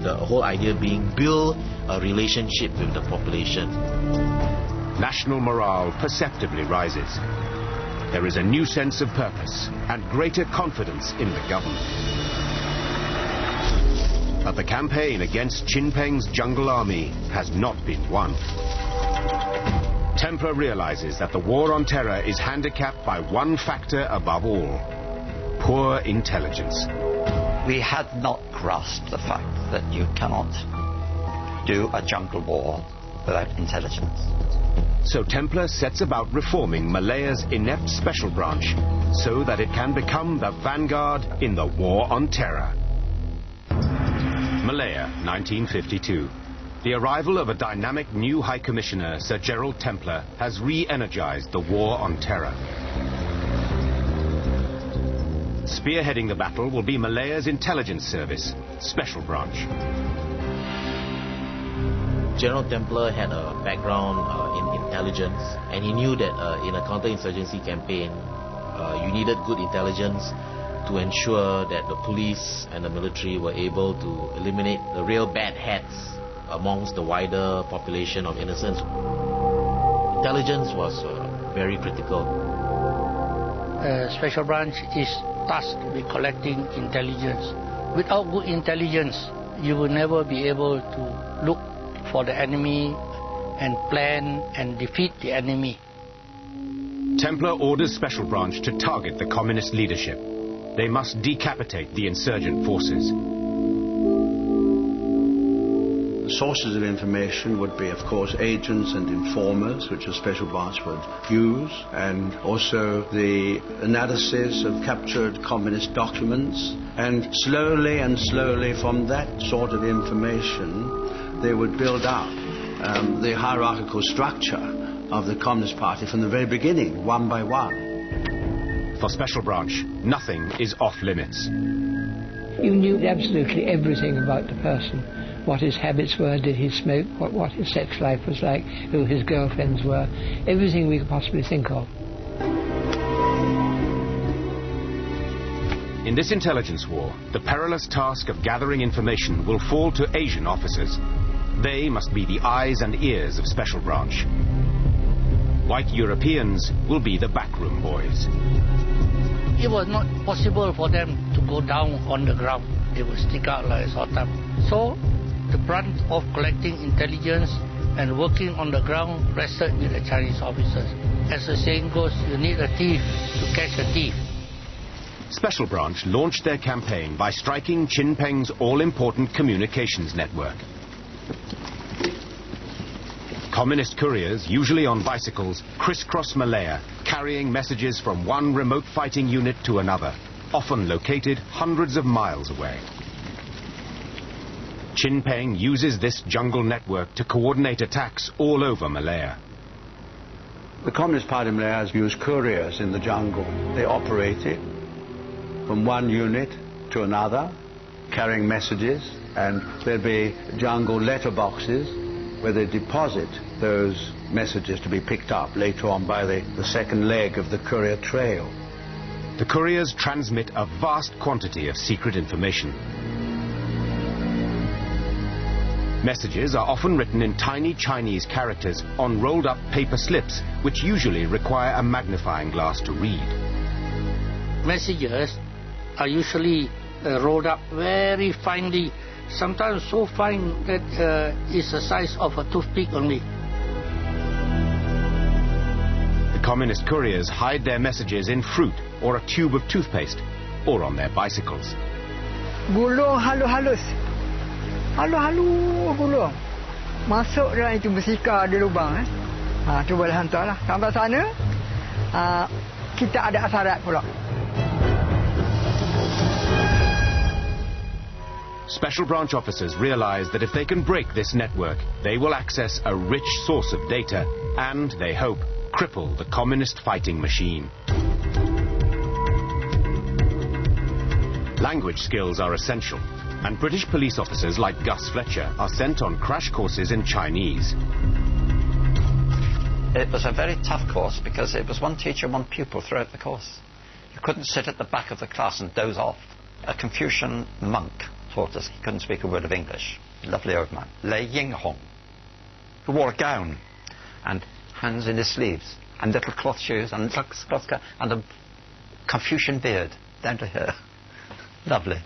The whole idea being build a relationship with the population. National morale perceptibly rises. There is a new sense of purpose and greater confidence in the government. But the campaign against Chin Peng's jungle army has not been won. Templer realizes that the war on terror is handicapped by one factor above all: poor intelligence. We had not grasped the fact that you cannot do a jungle war without intelligence. So Templer sets about reforming Malaya's inept special branch so that it can become the vanguard in the war on terror. Malaya, 1952. The arrival of a dynamic new High Commissioner, Sir Gerald Templer, has re-energized the war on terror. Spearheading the battle will be Malaya's intelligence service, Special Branch. General Templer had a background in intelligence, and he knew that in a counter-insurgency campaign, you needed good intelligence to ensure that the police and the military were able to eliminate the real bad hats amongst the wider population of innocents. Intelligence was very critical. Special Branch is tasked with collecting intelligence. Without good intelligence, you will never be able to look for the enemy and plan and defeat the enemy. Templer orders Special Branch to target the communist leadership. They must decapitate the insurgent forces. Sources of information would be, of course, agents and informers, which a Special Branch would use, and also the analysis of captured communist documents. And slowly from that sort of information, they would build up the hierarchical structure of the Communist Party from the very beginning, one by one. For Special Branch, nothing is off limits. You knew absolutely everything about the person. What his habits were, did he smoke, what his sex life was like, who his girlfriends were, everything we could possibly think of. In this intelligence war, the perilous task of gathering information will fall to Asian officers. They must be the eyes and ears of Special Branch. White Europeans will be the backroom boys. It was not possible for them to go down on the ground. They would stick out like a sore thumb. So the brunt of collecting intelligence and working on the ground rested with the Chinese officers. As the saying goes, you need a thief to catch a thief. Special Branch launched their campaign by striking Chin Peng's all-important communications network. Communist couriers, usually on bicycles, crisscross Malaya, carrying messages from one remote fighting unit to another, often located hundreds of miles away. Chin Peng uses this jungle network to coordinate attacks all over Malaya. The Communist Party of Malaya has used couriers in the jungle. They operated from one unit to another, carrying messages, and there'll be jungle letterboxes where they deposit those messages to be picked up later on by the second leg of the courier trail. The couriers transmit a vast quantity of secret information. Messages are often written in tiny Chinese characters on rolled-up paper slips, which usually require a magnifying glass to read. Messages are usually rolled up very finely, sometimes so fine that it's the size of a toothpick only. The communist couriers hide their messages in fruit or a tube of toothpaste or on their bicycles. Gulung halus-halus. Halus-halus gulung. Masuk dalam itu bersika di lubang. Tu boleh hantarlah. Sampai sana, kita ada asyarat pula. Special branch officers realize that if they can break this network, they will access a rich source of data and, they hope, cripple the communist fighting machine. Language skills are essential, and British police officers like Gus Fletcher are sent on crash courses in Chinese. It was a very tough course because it was one teacher, one pupil throughout the course. You couldn't sit at the back of the class and doze off. A Confucian monk taught us. He couldn't speak a word of English. Lovely old man. Lei Yinghong, who wore a gown and hands in his sleeves and little cloth shoes and a Confucian beard down to here. Lovely.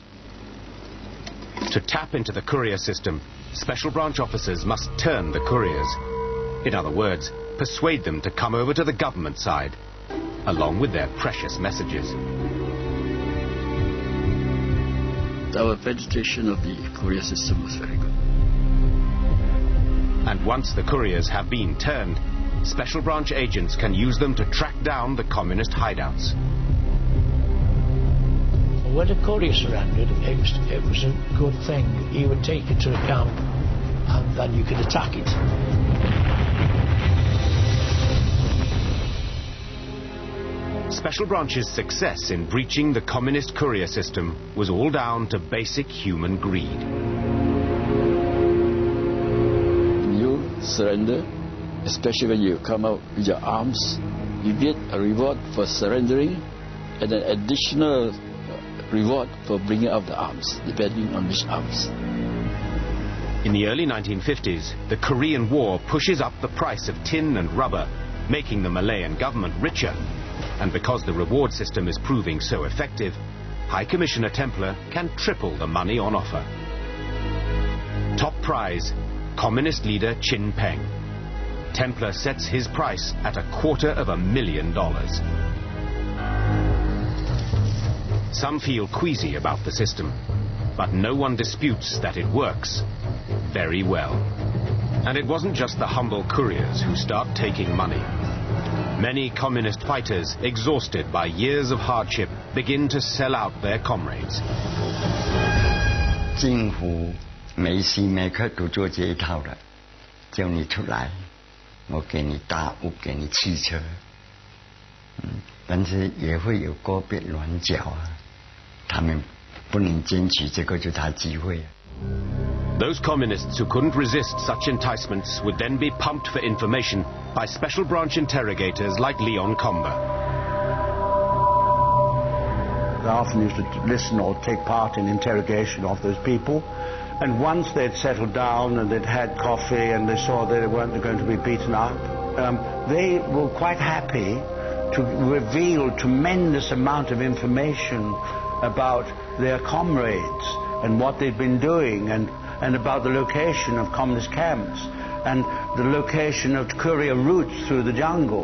To tap into the courier system, special branch officers must turn the couriers. In other words, persuade them to come over to the government side, along with their precious messages. Our penetration of the courier system was very good. And once the couriers have been turned, special branch agents can use them to track down the communist hideouts. When a courier surrendered, it was a good thing. He would take it to a camp and then you could attack it. Special Branch's success in breaching the communist courier system was all down to basic human greed. You surrender, especially when you come out with your arms, you get a reward for surrendering and an additional reward for bringing out the arms, depending on which arms. In the early 1950s, the Korean War pushes up the price of tin and rubber, making the Malayan government richer. And because the reward system is proving so effective, High Commissioner Templer can triple the money on offer. Top prize, Communist leader Chin Peng. Templer sets his price at $250,000. Some feel queasy about the system, but no one disputes that it works very well. And it wasn't just the humble couriers who start taking money. Many communist fighters, exhausted by years of hardship, begin to sell out their comrades. 政府每时每刻都做这一套的，叫你出来，我给你大屋，给你汽车，但是也会有个别软脚啊，他们不能坚持，这个就是他机会。 Those communists who couldn't resist such enticements would then be pumped for information by special branch interrogators like Leon Comber. They often used to listen or take part in interrogation of those people, and once they'd settled down and they'd had coffee and they saw that they weren't going to be beaten up, they were quite happy to reveal a tremendous amount of information about their comrades and what they'd been doing, and about the location of communist camps and the location of courier routes through the jungle.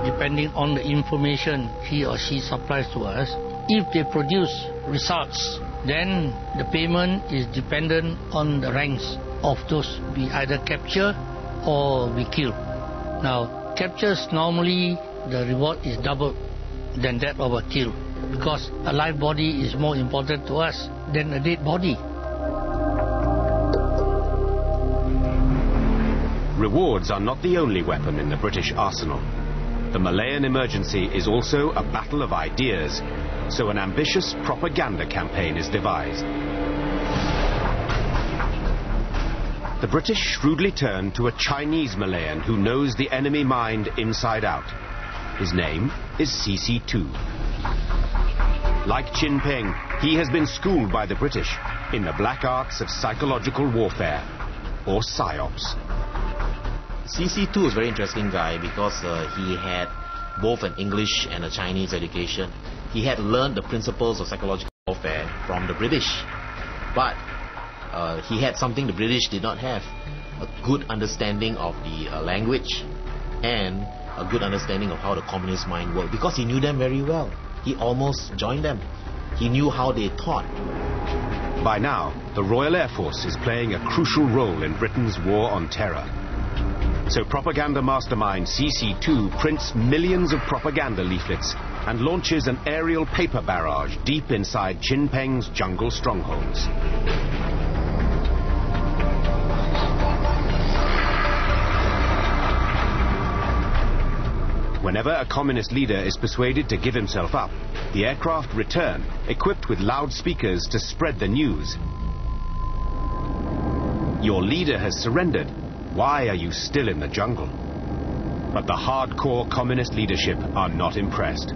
Depending on the information he or she supplies to us, if they produce results, then the payment is dependent on the ranks of those we either capture or we kill. Now, captures normally the reward is double than that of a kill, because a live body is more important to us than a dead body. Rewards are not the only weapon in the British arsenal. The Malayan emergency is also a battle of ideas, so an ambitious propaganda campaign is devised. The British shrewdly turn to a Chinese Malayan who knows the enemy mind inside out. His name is CC2. Like Chin Peng, he has been schooled by the British in the black arts of psychological warfare, or PSYOPs. CC2 is a very interesting guy because he had both an English and a Chinese education. He had learned the principles of psychological warfare from the British. But he had something the British did not have, a good understanding of the language and a good understanding of how the communist mind worked, because he knew them very well. He almost joined them. He knew how they thought. By now, the Royal Air Force is playing a crucial role in Britain's war on terror. So propaganda mastermind CC2 prints millions of propaganda leaflets and launches an aerial paper barrage deep inside Chin Peng's jungle strongholds. Whenever a communist leader is persuaded to give himself up, the aircraft return, equipped with loudspeakers to spread the news. Your leader has surrendered. Why are you still in the jungle? But the hardcore communist leadership are not impressed.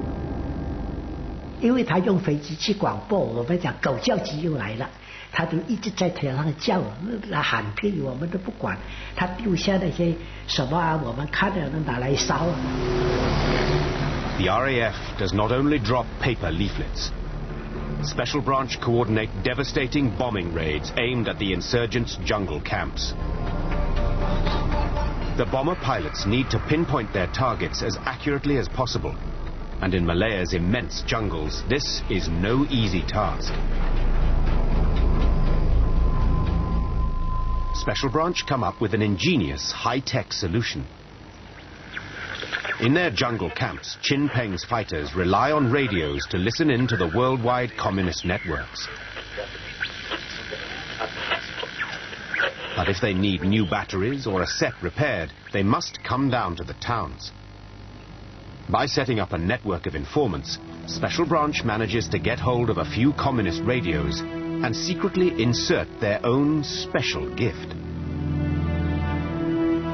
因为他用飞机去广播，我们讲狗叫机又来了，他就一直在天上叫，那喊屁我们都不管，他丢下那些什么啊，我们看了能拿来烧。The RAF does not only drop paper leaflets. Special Branch coordinate devastating bombing raids aimed at the insurgents' jungle camps. The bomber pilots need to pinpoint their targets as accurately as possible. And in Malaya's immense jungles, this is no easy task. Special Branch come up with an ingenious, high-tech solution. In their jungle camps, Chin Peng's fighters rely on radios to listen in to the worldwide communist networks. But if they need new batteries or a set repaired, they must come down to the towns. By setting up a network of informants, Special Branch manages to get hold of a few communist radios and secretly insert their own special gift.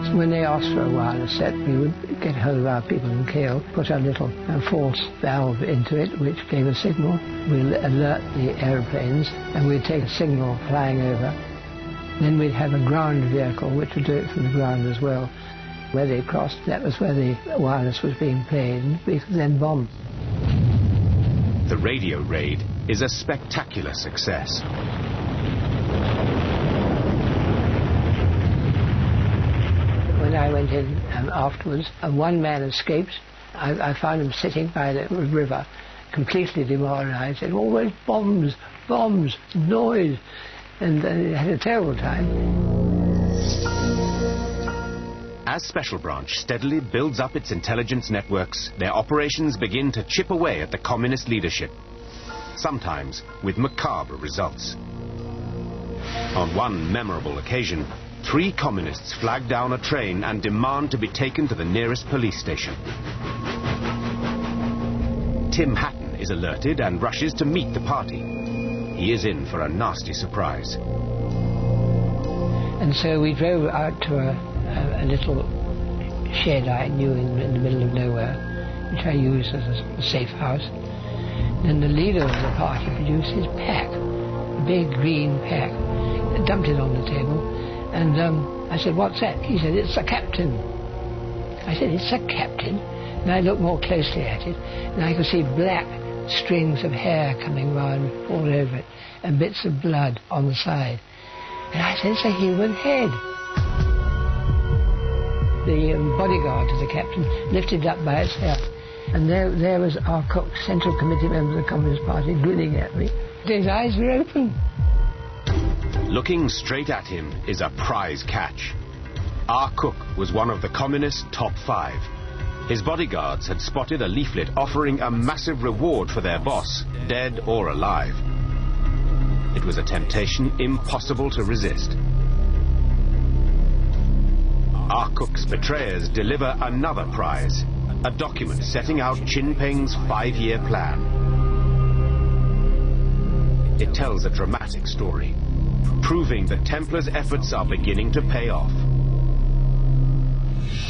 So when they asked for a wireless set, we would get hold of our people in Kale, put a little false valve into it, which gave a signal. We'll alert the aeroplanes, and we'd take a signal flying over. Then we'd have a ground vehicle, which would do it from the ground as well. Where they crossed, that was where the wireless was being played, and we could then bomb. The radio raid is a spectacular success. When I went in afterwards, one man escaped. I found him sitting by the river, completely demoralized, said, always bombs, bombs, noise, and he had a terrible time. As Special Branch steadily builds up its intelligence networks, their operations begin to chip away at the communist leadership, sometimes with macabre results. On one memorable occasion, 3 communists flag down a train and demand to be taken to the nearest police station. Tim Hatton is alerted and rushes to meet the party. He is in for a nasty surprise. And so we drove out to a little shed I knew in the middle of nowhere, which I used as a safe house. Then the leader of the party produced his pack, a big green pack, dumped it on the table, and I said, what's that? He said, it's a captain. I said, it's a captain? And I looked more closely at it, and I could see black strings of hair coming round all over it, and bits of blood on the side. And I said, it's a human head. The bodyguard to the captain lifted up by its hair, and there was our cook, Central Committee member of the Communist Party, grinning at me. His eyes were open. Looking straight at him is a prize catch. Our cook was one of the communists' top 5. His bodyguards had spotted a leaflet offering a massive reward for their boss, dead or alive. It was a temptation impossible to resist. Our cook's betrayers deliver another prize, a document setting out Chin Peng's 5-year plan. It tells a dramatic story, proving that Templer's efforts are beginning to pay off.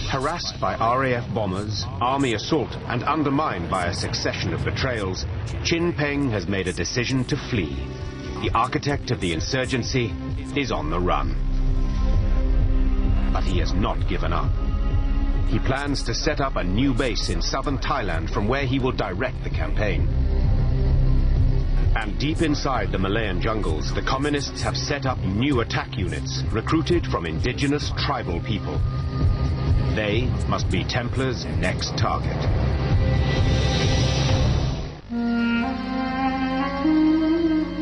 Harassed by RAF bombers, army assault, and undermined by a succession of betrayals, Chin Peng has made a decision to flee. The architect of the insurgency is on the run. But he has not given up. He plans to set up a new base in southern Thailand from where he will direct the campaign. And deep inside the Malayan jungles, the communists have set up new attack units, recruited from indigenous tribal people. They must be Templer's next target.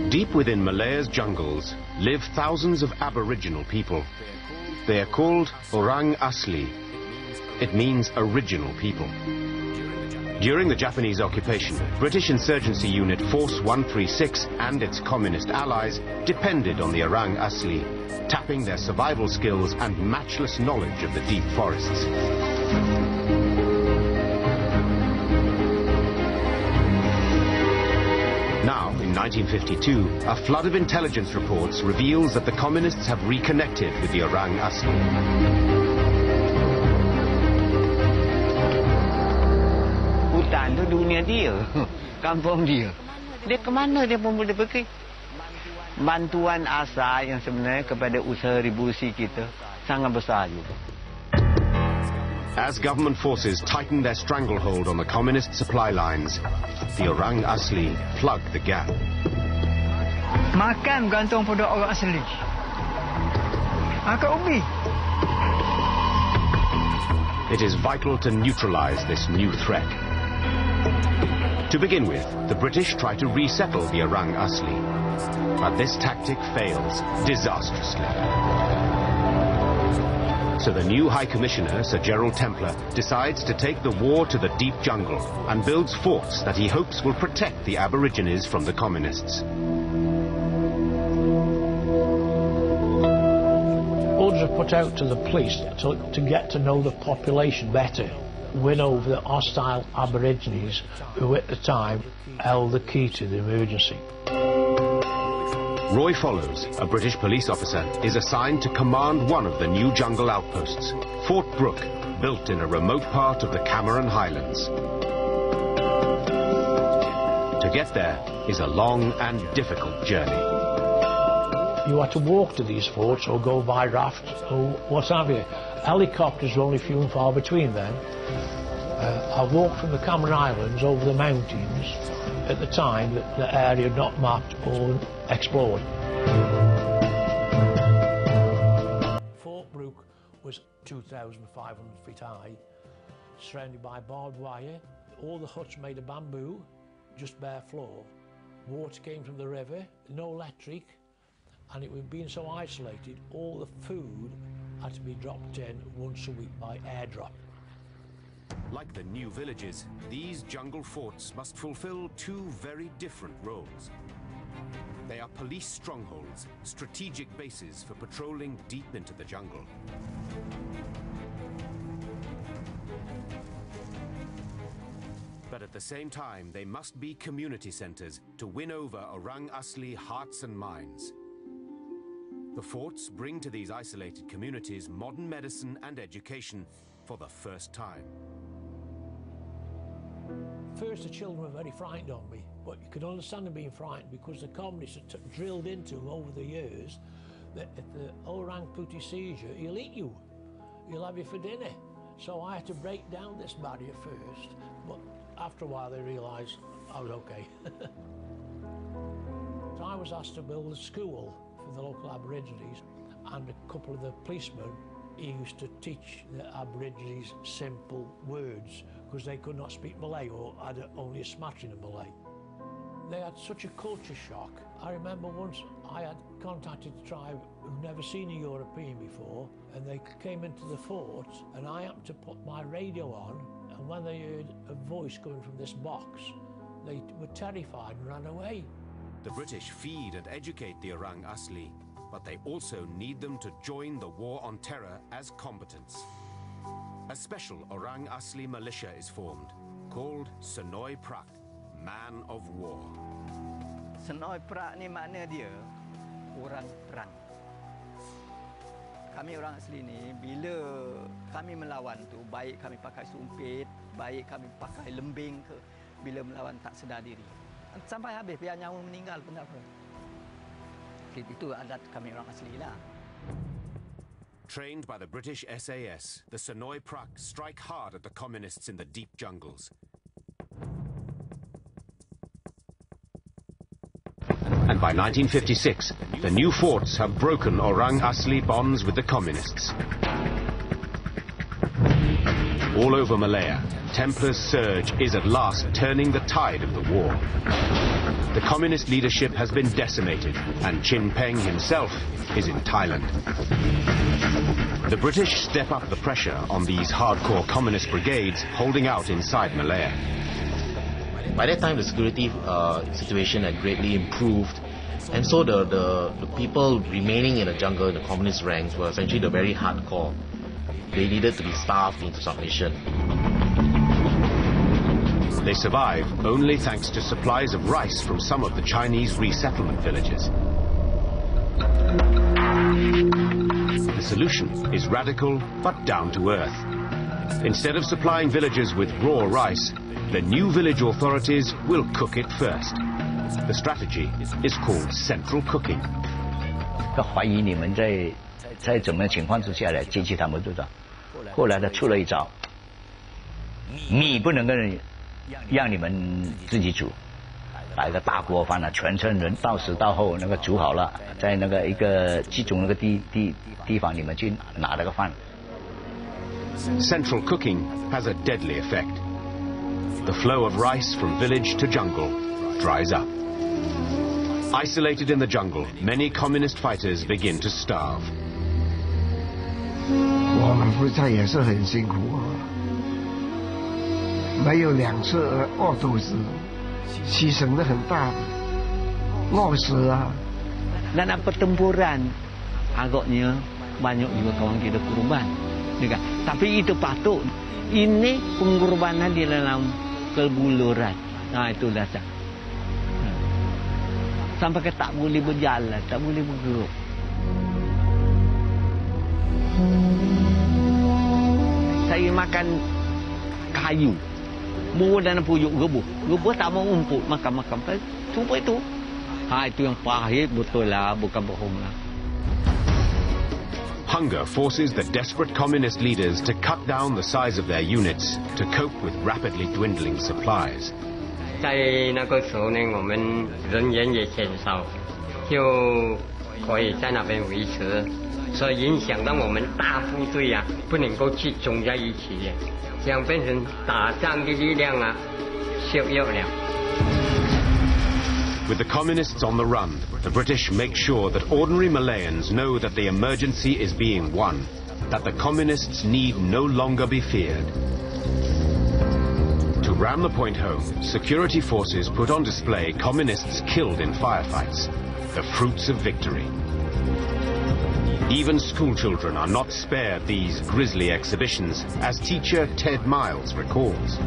Deep within Malaya's jungles live thousands of Aboriginal people. They are called Orang Asli. It means original people. During the Japanese occupation, British Insurgency Unit Force 136 and its communist allies depended on the Orang Asli, tapping their survival skills and matchless knowledge of the deep forests. Now, in 1952, a flood of intelligence reports reveals that the communists have reconnected with the Orang Asli. Hutan itu dunia dia, kampung dia. Dia ke mana dia pun boleh pergi. Bantuan asal yang sebenarnya kepada usaha revolusi kita sangat besar juga. As government forces tightened their stranglehold on the communist supply lines, the Orang Asli plugged the gap. Makan gantung pada orang asli. Akak ubi. It is vital to neutralize this new threat. To begin with, the British try to resettle the Orang Asli, but this tactic fails disastrously. So the new High Commissioner, Sir Gerald Templer, decides to take the war to the deep jungle and builds forts that he hopes will protect the Aborigines from the communists. Orders are put out to the police to get to know the population better, win over the hostile Aborigines who at the time held the key to the emergency. Roy Follows, a British police officer, is assigned to command one of the new jungle outposts, Fort Brooke, built in a remote part of the Cameron Highlands. To get there is a long and difficult journey. You had to walk to these forts or go by raft or what have you. Helicopters were only few and far between then. I walked from the Cameron Islands over the mountains at the time that the area had not mapped or explored. Fort Brooke was 2,500 feet high, surrounded by barbed wire. All the huts made of bamboo, just bare floor. Water came from the river, no electric, and it was being so isolated, all the food had to be dropped in once a week by airdrop. Like the new villages, these jungle forts must fulfill two very different roles. They are police strongholds, strategic bases for patrolling deep into the jungle. But at the same time, they must be community centers to win over Orang Asli hearts and minds. The forts bring to these isolated communities modern medicine and education for the first time. First, the children were very frightened of me, but you could understand them being frightened because the communists had drilled into them over the years that if the Orang Putih sees you, he'll eat you. He'll have you for dinner. So I had to break down this barrier first, but after a while they realised I was okay. So I was asked to build a school for the local Aborigines, and a couple of the policemen used to teach the Aborigines simple words because they could not speak Malay or had only a smattering of Malay. They had such a culture shock. I remember once I had contacted a tribe who'd never seen a European before, and they came into the fort, and I happened to put my radio on, and when they heard a voice coming from this box, they were terrified and ran away. The British feed and educate the Orang Asli, but they also need them to join the war on terror as combatants. A special Orang Asli militia is formed, called Senoi Praaq, Man of War. Senoi Praaq ni makna dia orang perang. Kami orang asli ni bila kami melawan tu, baik kami pakai sumpit, baik kami pakai lembing ke, bila melawan tak sedar diri. Sampai habis biar nyawa meninggal pun tak apa. Itu adat kami orang asli lah. Trained by the British SAS, the Senoi Praaq strike hard at the communists in the deep jungles. and by 1956, the new forts have broken Orang Asli bonds with the communists. All over Malaya, Templer's surge is at last turning the tide of the war. The communist leadership has been decimated, and Peng himself is in Thailand. The British step up the pressure on these hardcore communist brigades holding out inside Malaya. By that time, the security situation had greatly improved, and so the people remaining in the jungle, in the communist ranks, were essentially the very hardcore. They needed to be starved into submission. They survive only thanks to supplies of rice from some of the Chinese resettlement villages. The solution is radical but down to earth. Instead of supplying villagers with raw rice, the new village authorities will cook it first. The strategy is called central cooking. 他怀疑你们在怎么情况之下来接济他们队长，后来他出了一招，米不能跟让你们自己煮，把一个大锅饭啊，全村人到时到后那个煮好了，在那个一个集中那个地方，你们去拿那个饭。Central cooking has a deadly effect. The flow of rice from village to jungle dries up. Isolated in the jungle, many communist fighters begin to starve. 我们夫妻也是很辛苦啊，没有2次饿肚子，牺牲得很大，饿死啊。Dalam pertempuran, agaknya banyak juga kawan kita korban. Tapi itu patut. Ini pengorbanan di dalam kebuluran. Nah, itu dasar. Sampai ke tak boleh berjalan, tak boleh bergerak. Saya makan kayu. Buah dan puyuk gebuh. Gebuh tak mau umput, makan-makan. Cuba itu. Itu yang pahit betul lah, bukan bohong lah. Hunger forces the desperate communist leaders to cut down the size of their units to cope with rapidly dwindling supplies. 在那个时候呢，我们人员也减少，就可以在那边维持，所以影响到我们大部队啊，不能够集中在一起，这样变成打仗的力量啊削弱了。With the communists on the run, the British make sure that ordinary Malayans know that the emergency is being won, that the communists need no longer be feared. To ram the point home, security forces put on display communists killed in firefights, the fruits of victory. Even school children are not spared these grisly exhibitions, as teacher Ted Miles recalls.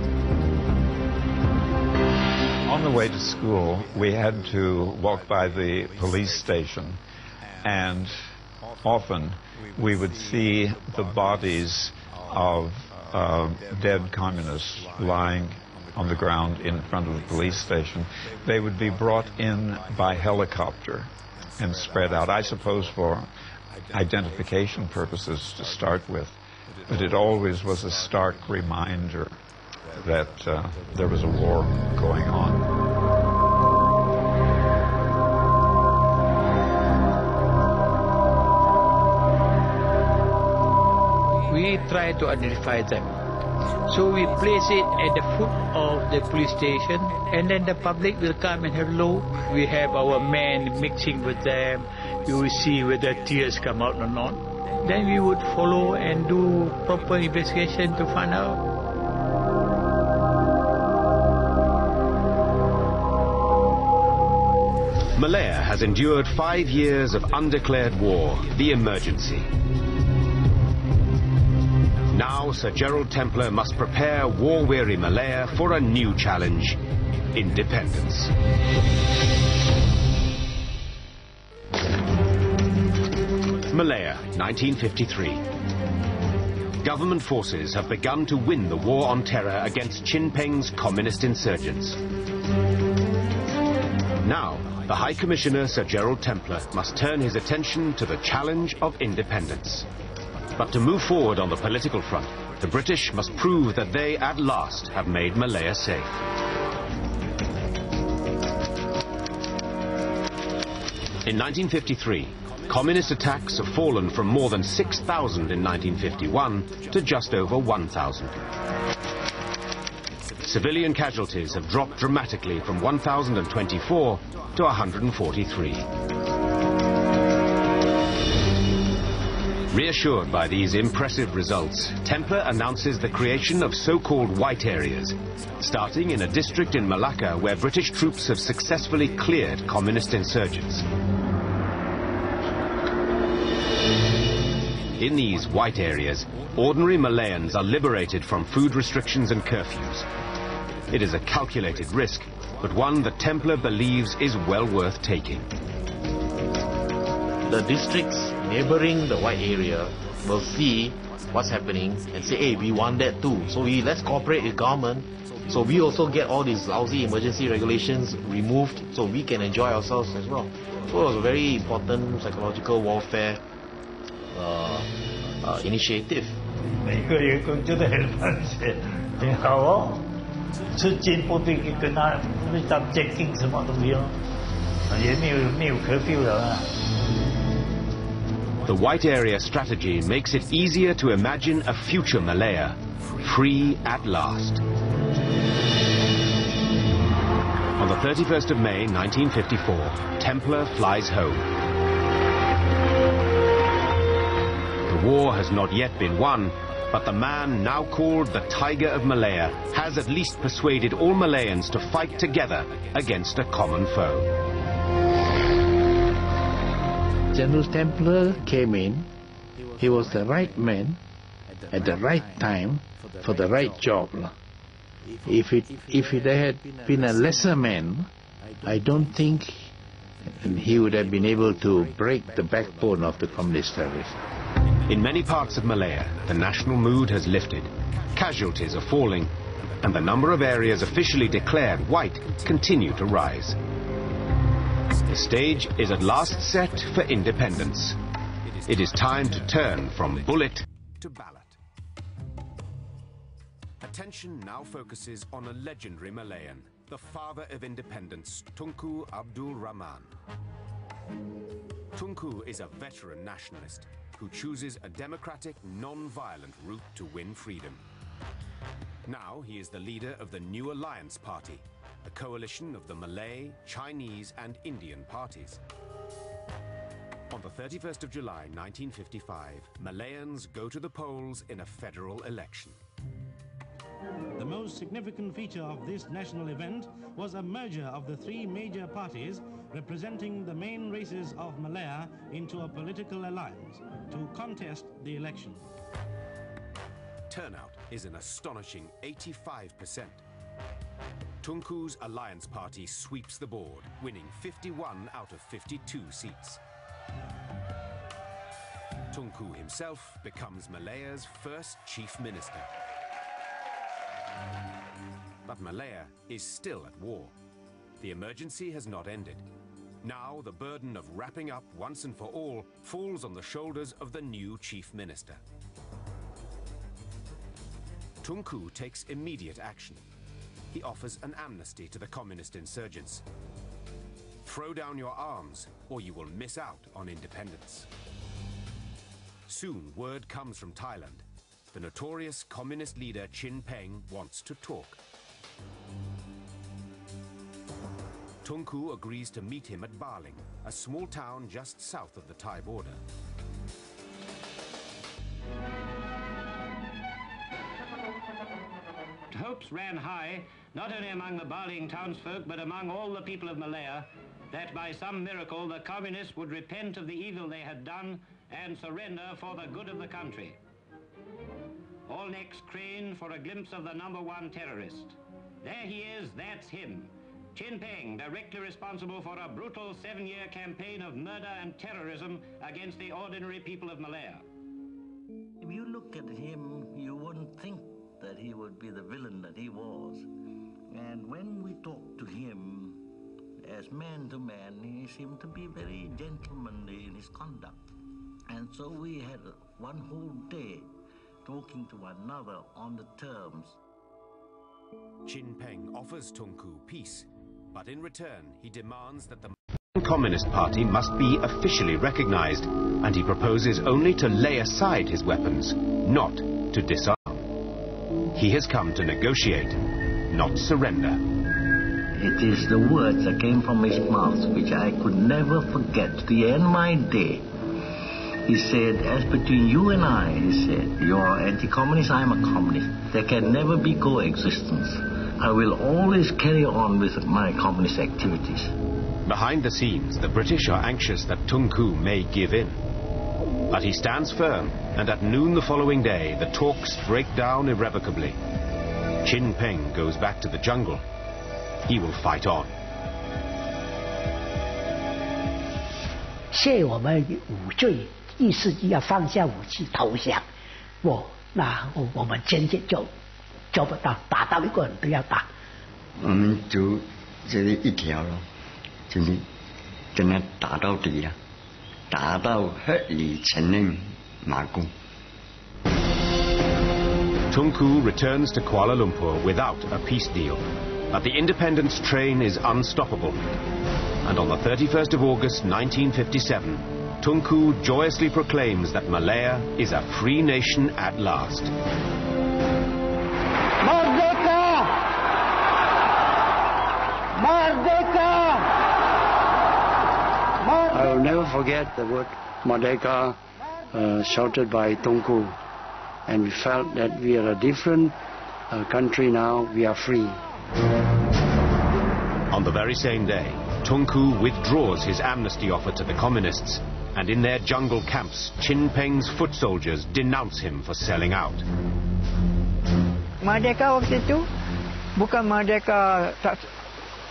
On the way to school, we had to walk by the police station, and often we would see the bodies of dead communists lying on the ground in front of the police station. They would be brought in by helicopter and spread out, I suppose for identification purposes to start with, but it always was a stark reminder that there was a war going on. We try to identify them. So we place it at the foot of the police station, and then the public will come and hello. We have our men mixing with them. You will see whether tears come out or not. Then we would follow and do proper investigation to find out. Malaya has endured 5 years of undeclared war, the emergency. Now Sir Gerald Templer must prepare war-weary Malaya for a new challenge, independence. Malaya, 1953. Government forces have begun to win the war on terror against Peng's communist insurgents. Now, the High Commissioner Sir Gerald Templer must turn his attention to the challenge of independence. But to move forward on the political front, the British must prove that they at last have made Malaya safe. In 1953, communist attacks have fallen from more than 6,000 in 1951 to just over 1,000. Civilian casualties have dropped dramatically from 1,024 to 143. Reassured by these impressive results, Templer announces the creation of so-called white areas, starting in a district in Malacca where British troops have successfully cleared communist insurgents. In these white areas, ordinary Malayans are liberated from food restrictions and curfews. It is a calculated risk, but one that Templer believes is well worth taking. The districts neighboring the white area will see what's happening and say, hey, we want that too. So let's cooperate with government. So we also get all these lousy emergency regulations removed so we can enjoy ourselves as well. So it was a very important psychological warfare initiative. 每个员工觉得很放心，很好哦。吃进不必跟他那张监禁什么都不用，也没有 curfew 了啊。 The white area strategy makes it easier to imagine a future Malaya, free at last. On the 31st of May 1954, Templer flies home. The war has not yet been won, but the man now called the Tiger of Malaya has at least persuaded all Malayans to fight together against a common foe. General Templer came in. He was the right man at the right time for the right job. If it had been a lesser man, I don't think he would have been able to break the backbone of the communist terrorists. In many parts of Malaya, the national mood has lifted. Casualties are falling, and the number of areas officially declared white continue to rise. The stage is at last set for independence. It is time to turn from bullet to ballot. Attention now focuses on a legendary Malayan, the father of independence, Tunku Abdul Rahman. Tunku is a veteran nationalist who chooses a democratic, non-violent route to win freedom. Now he is the leader of the New Alliance Party, a coalition of the Malay, Chinese and Indian parties. On the 31st of July 1955, Malayans go to the polls in a federal election. The most significant feature of this national event was a merger of the three major parties representing the main races of Malaya into a political alliance to contest the election. Turnout is an astonishing 85%. Tunku's Alliance Party sweeps the board, winning 51 out of 52 seats. Tunku himself becomes Malaya's first chief minister. But Malaya is still at war. The emergency has not ended. Now the burden of wrapping up once and for all falls on the shoulders of the new chief minister. Tunku takes immediate action. He offers an amnesty to the communist insurgents. Throw down your arms, or you will miss out on independence. Soon, word comes from Thailand. The notorious communist leader Peng wants to talk. Tunku agrees to meet him at Baling, a small town just south of the Thai border. Hopes ran high, not only among the Baling townsfolk, but among all the people of Malaya, that by some miracle the communists would repent of the evil they had done and surrender for the good of the country. All necks craned for a glimpse of the #1 terrorist. There he is, that's him. Peng, directly responsible for a brutal 7-year campaign of murder and terrorism against the ordinary people of Malaya. If you look at him, you wouldn't think that he would be the villain that he was. And when we talked to him, as man to man, he seemed to be very gentlemanly in his conduct. And so we had one whole day talking to one another on the terms. Peng offers Tunku peace, but in return he demands that the Communist Party must be officially recognized, and he proposes only to lay aside his weapons, not to disarm. He has come to negotiate, not surrender. It is the words that came from his mouth which I could never forget to the end of my day. He said, as between you and I, he said, you are anti-communist, I am a communist. There can never be coexistence. I will always carry on with my communist activities. Behind the scenes, the British are anxious that Tunku may give in. But he stands firm, and at noon the following day, the talks break down irrevocably. Peng goes back to the jungle. He will fight on. 谢我们无罪，意思要放下武器投降。那我们坚决做不到，打到一个人都要打。我们就这里一条了，就是真的打到底了，打到合理承认马共。 Tunku returns to Kuala Lumpur without a peace deal, but the independence train is unstoppable. And on the 31st of August 1957, Tunku joyously proclaims that Malaya is a free nation at last. Merdeka! Merdeka! I will never forget the word Merdeka shouted by Tunku. And we felt that we are a different country now, we are free. On the very same day, Tunku withdraws his amnesty offer to the communists, and in their jungle camps, Peng's foot soldiers denounce him for selling out. Merdeka waktu itu bukan merdeka tak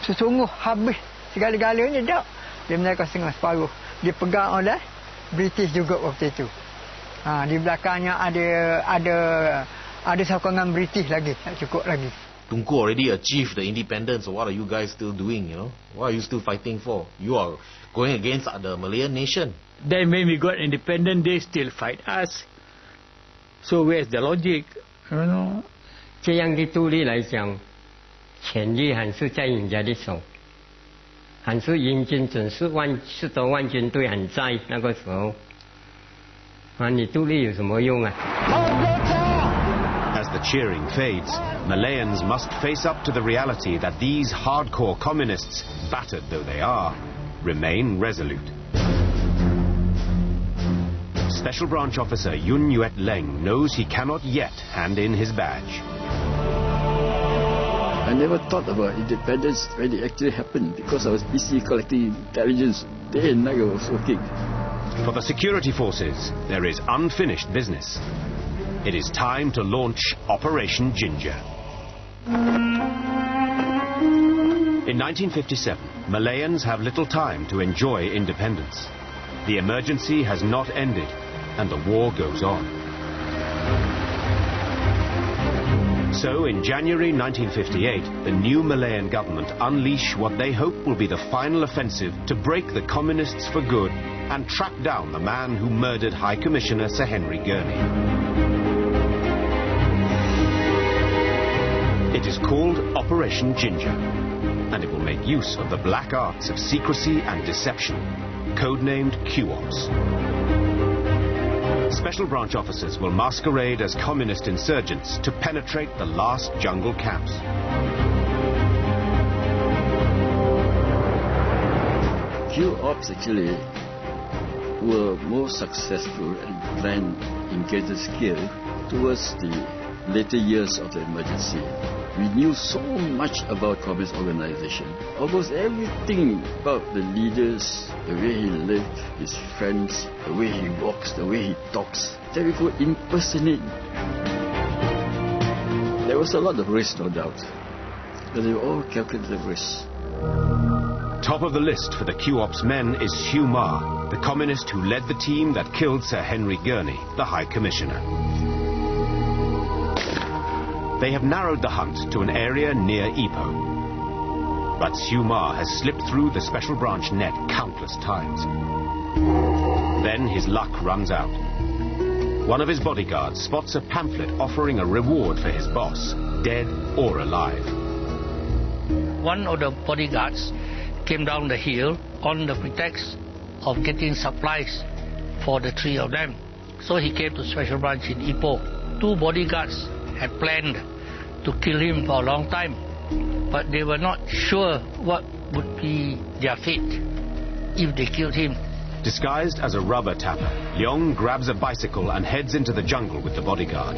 sesungguh habis segala-galanya tak. Dia merdeka setengah separuh. Dipegang oleh British juga waktu itu. Di belakangnya ada sokongan British lagi, tak cukup lagi. Tunku already achieved the independence, so what are you guys still doing, you know? What are you still fighting for? You are going against the Malayan nation. Then when we got independent, they still fight us. So where's the logic, you know? 这样的独立来讲，权力还是在人家的手，还是英军准是10多万军队还在那个时候。 As the cheering fades, Malayans must face up to the reality that these hardcore communists, battered though they are, remain resolute. Special Branch Officer Yuen Leng knows he cannot yet hand in his badge. I never thought about independence when it actually happened because I was busy collecting intelligence. Day and night I was working. For the security forces, there is unfinished business. It is time to launch Operation Ginger. In 1957, Malayans have little time to enjoy independence. The emergency has not ended, and the war goes on. So, in January 1958, the new Malayan government unleash what they hope will be the final offensive to break the communists for good and track down the man who murdered High Commissioner Sir Henry Gurney. It is called Operation Ginger, and it will make use of the black arts of secrecy and deception, codenamed Q-Ops. Special branch officers will masquerade as communist insurgents to penetrate the last jungle camps. Q-Ops actually were more successful and planned in greater scale towards the later years of the emergency. We knew so much about communist organization. Almost everything about the leaders, the way he lived, his friends, the way he walks, the way he talks, that we could impersonate. There was a lot of risk, no doubt, but they were all calculated risks. Top of the list for the Q-Ops men is Hugh Ma, the communist who led the team that killed Sir Henry Gurney, the High Commissioner. They have narrowed the hunt to an area near Ipoh. But Hugh Ma has slipped through the special branch net countless times. Then his luck runs out. One of his bodyguards spots a pamphlet offering a reward for his boss, dead or alive. One of the bodyguards came down the hill on the pretext of getting supplies for the three of them. So he came to Special Branch in Ipoh. 2 bodyguards had planned to kill him for a long time, but they were not sure what would be their fate if they killed him. Disguised as a rubber tapper, Leong grabs a bicycle and heads into the jungle with the bodyguard.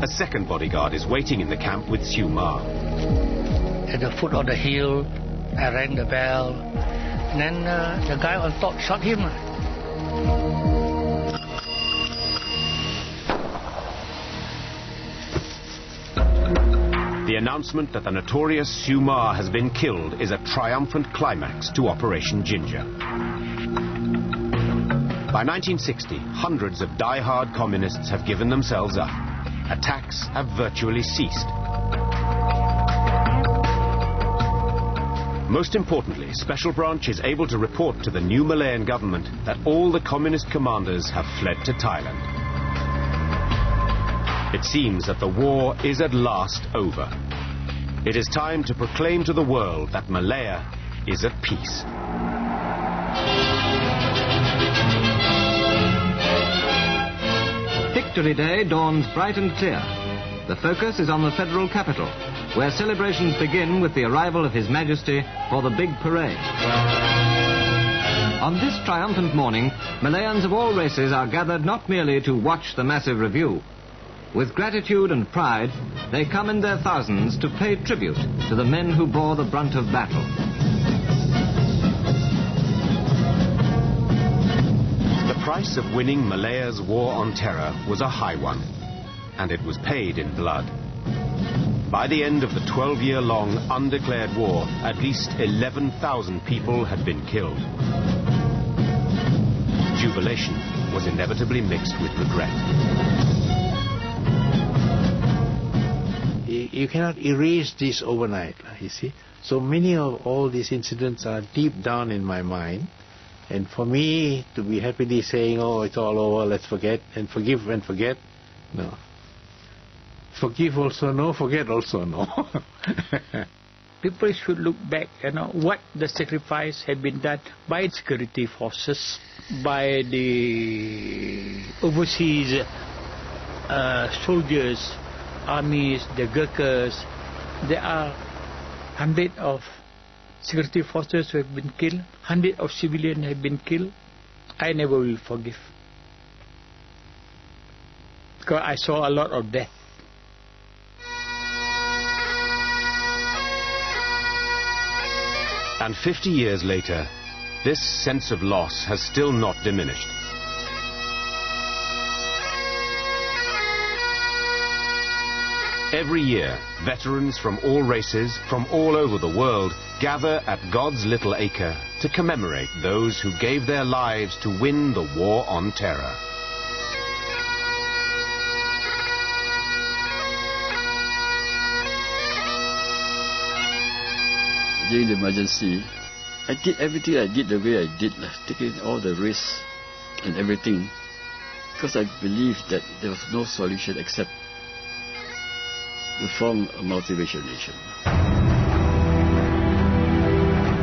A second bodyguard is waiting in the camp with Siu Ma. At the foot of the hill, I rang the bell, and then the guy on top shot him. The announcement that the notorious Siu Ma has been killed is a triumphant climax to Operation Ginger. By 1960, hundreds of die-hard communists have given themselves up. Attacks have virtually ceased. Most importantly, Special Branch is able to report to the new Malayan government that all the communist commanders have fled to Thailand. It seems that the war is at last over. It is time to proclaim to the world that Malaya is at peace. Victory Day dawns bright and clear. The focus is on the federal capital, where celebrations begin with the arrival of His Majesty for the big parade. On this triumphant morning, Malayans of all races are gathered not merely to watch the massive review. With gratitude and pride, they come in their thousands to pay tribute to the men who bore the brunt of battle. The price of winning Malaya's war on terror was a high one, and it was paid in blood. By the end of the 12-year-long undeclared war, at least 11,000 people had been killed. Jubilation was inevitably mixed with regret. You cannot erase this overnight, you see. So many of all these incidents are deep down in my mind. And for me to be happily saying, oh, it's all over, let's forget, and forgive and forget, no. Forgive also no, forget also no. People should look back, what the sacrifice had been done by security forces, by the overseas soldiers, armies, the Gurkhas. There are hundreds of security forces who have been killed, hundreds of civilians have been killed. I never will forgive, because I saw a lot of death. And 50 years later, this sense of loss has still not diminished. Every year, veterans from all races, from all over the world, gather at God's Little Acre to commemorate those who gave their lives to win the war on terror. During the emergency, I did everything I did the way I did, taking all the risks and everything, because I believed that there was no solution except to form a multiracial nation.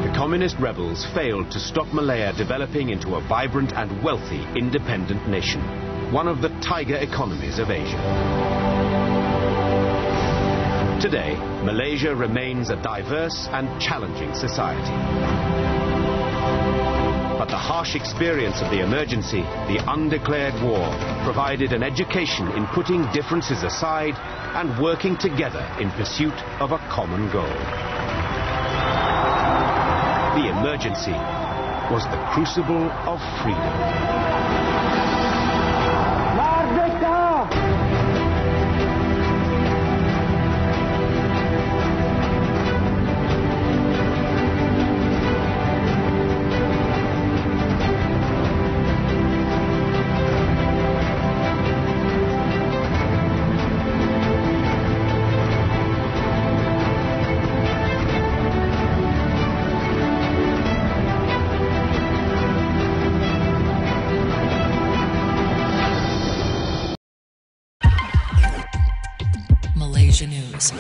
The communist rebels failed to stop Malaya developing into a vibrant and wealthy independent nation, one of the tiger economies of Asia. Today, Malaysia remains a diverse and challenging society. But the harsh experience of the emergency, the undeclared war, provided an education in putting differences aside and working together in pursuit of a common goal. The emergency was the crucible of freedom. Malaysia News.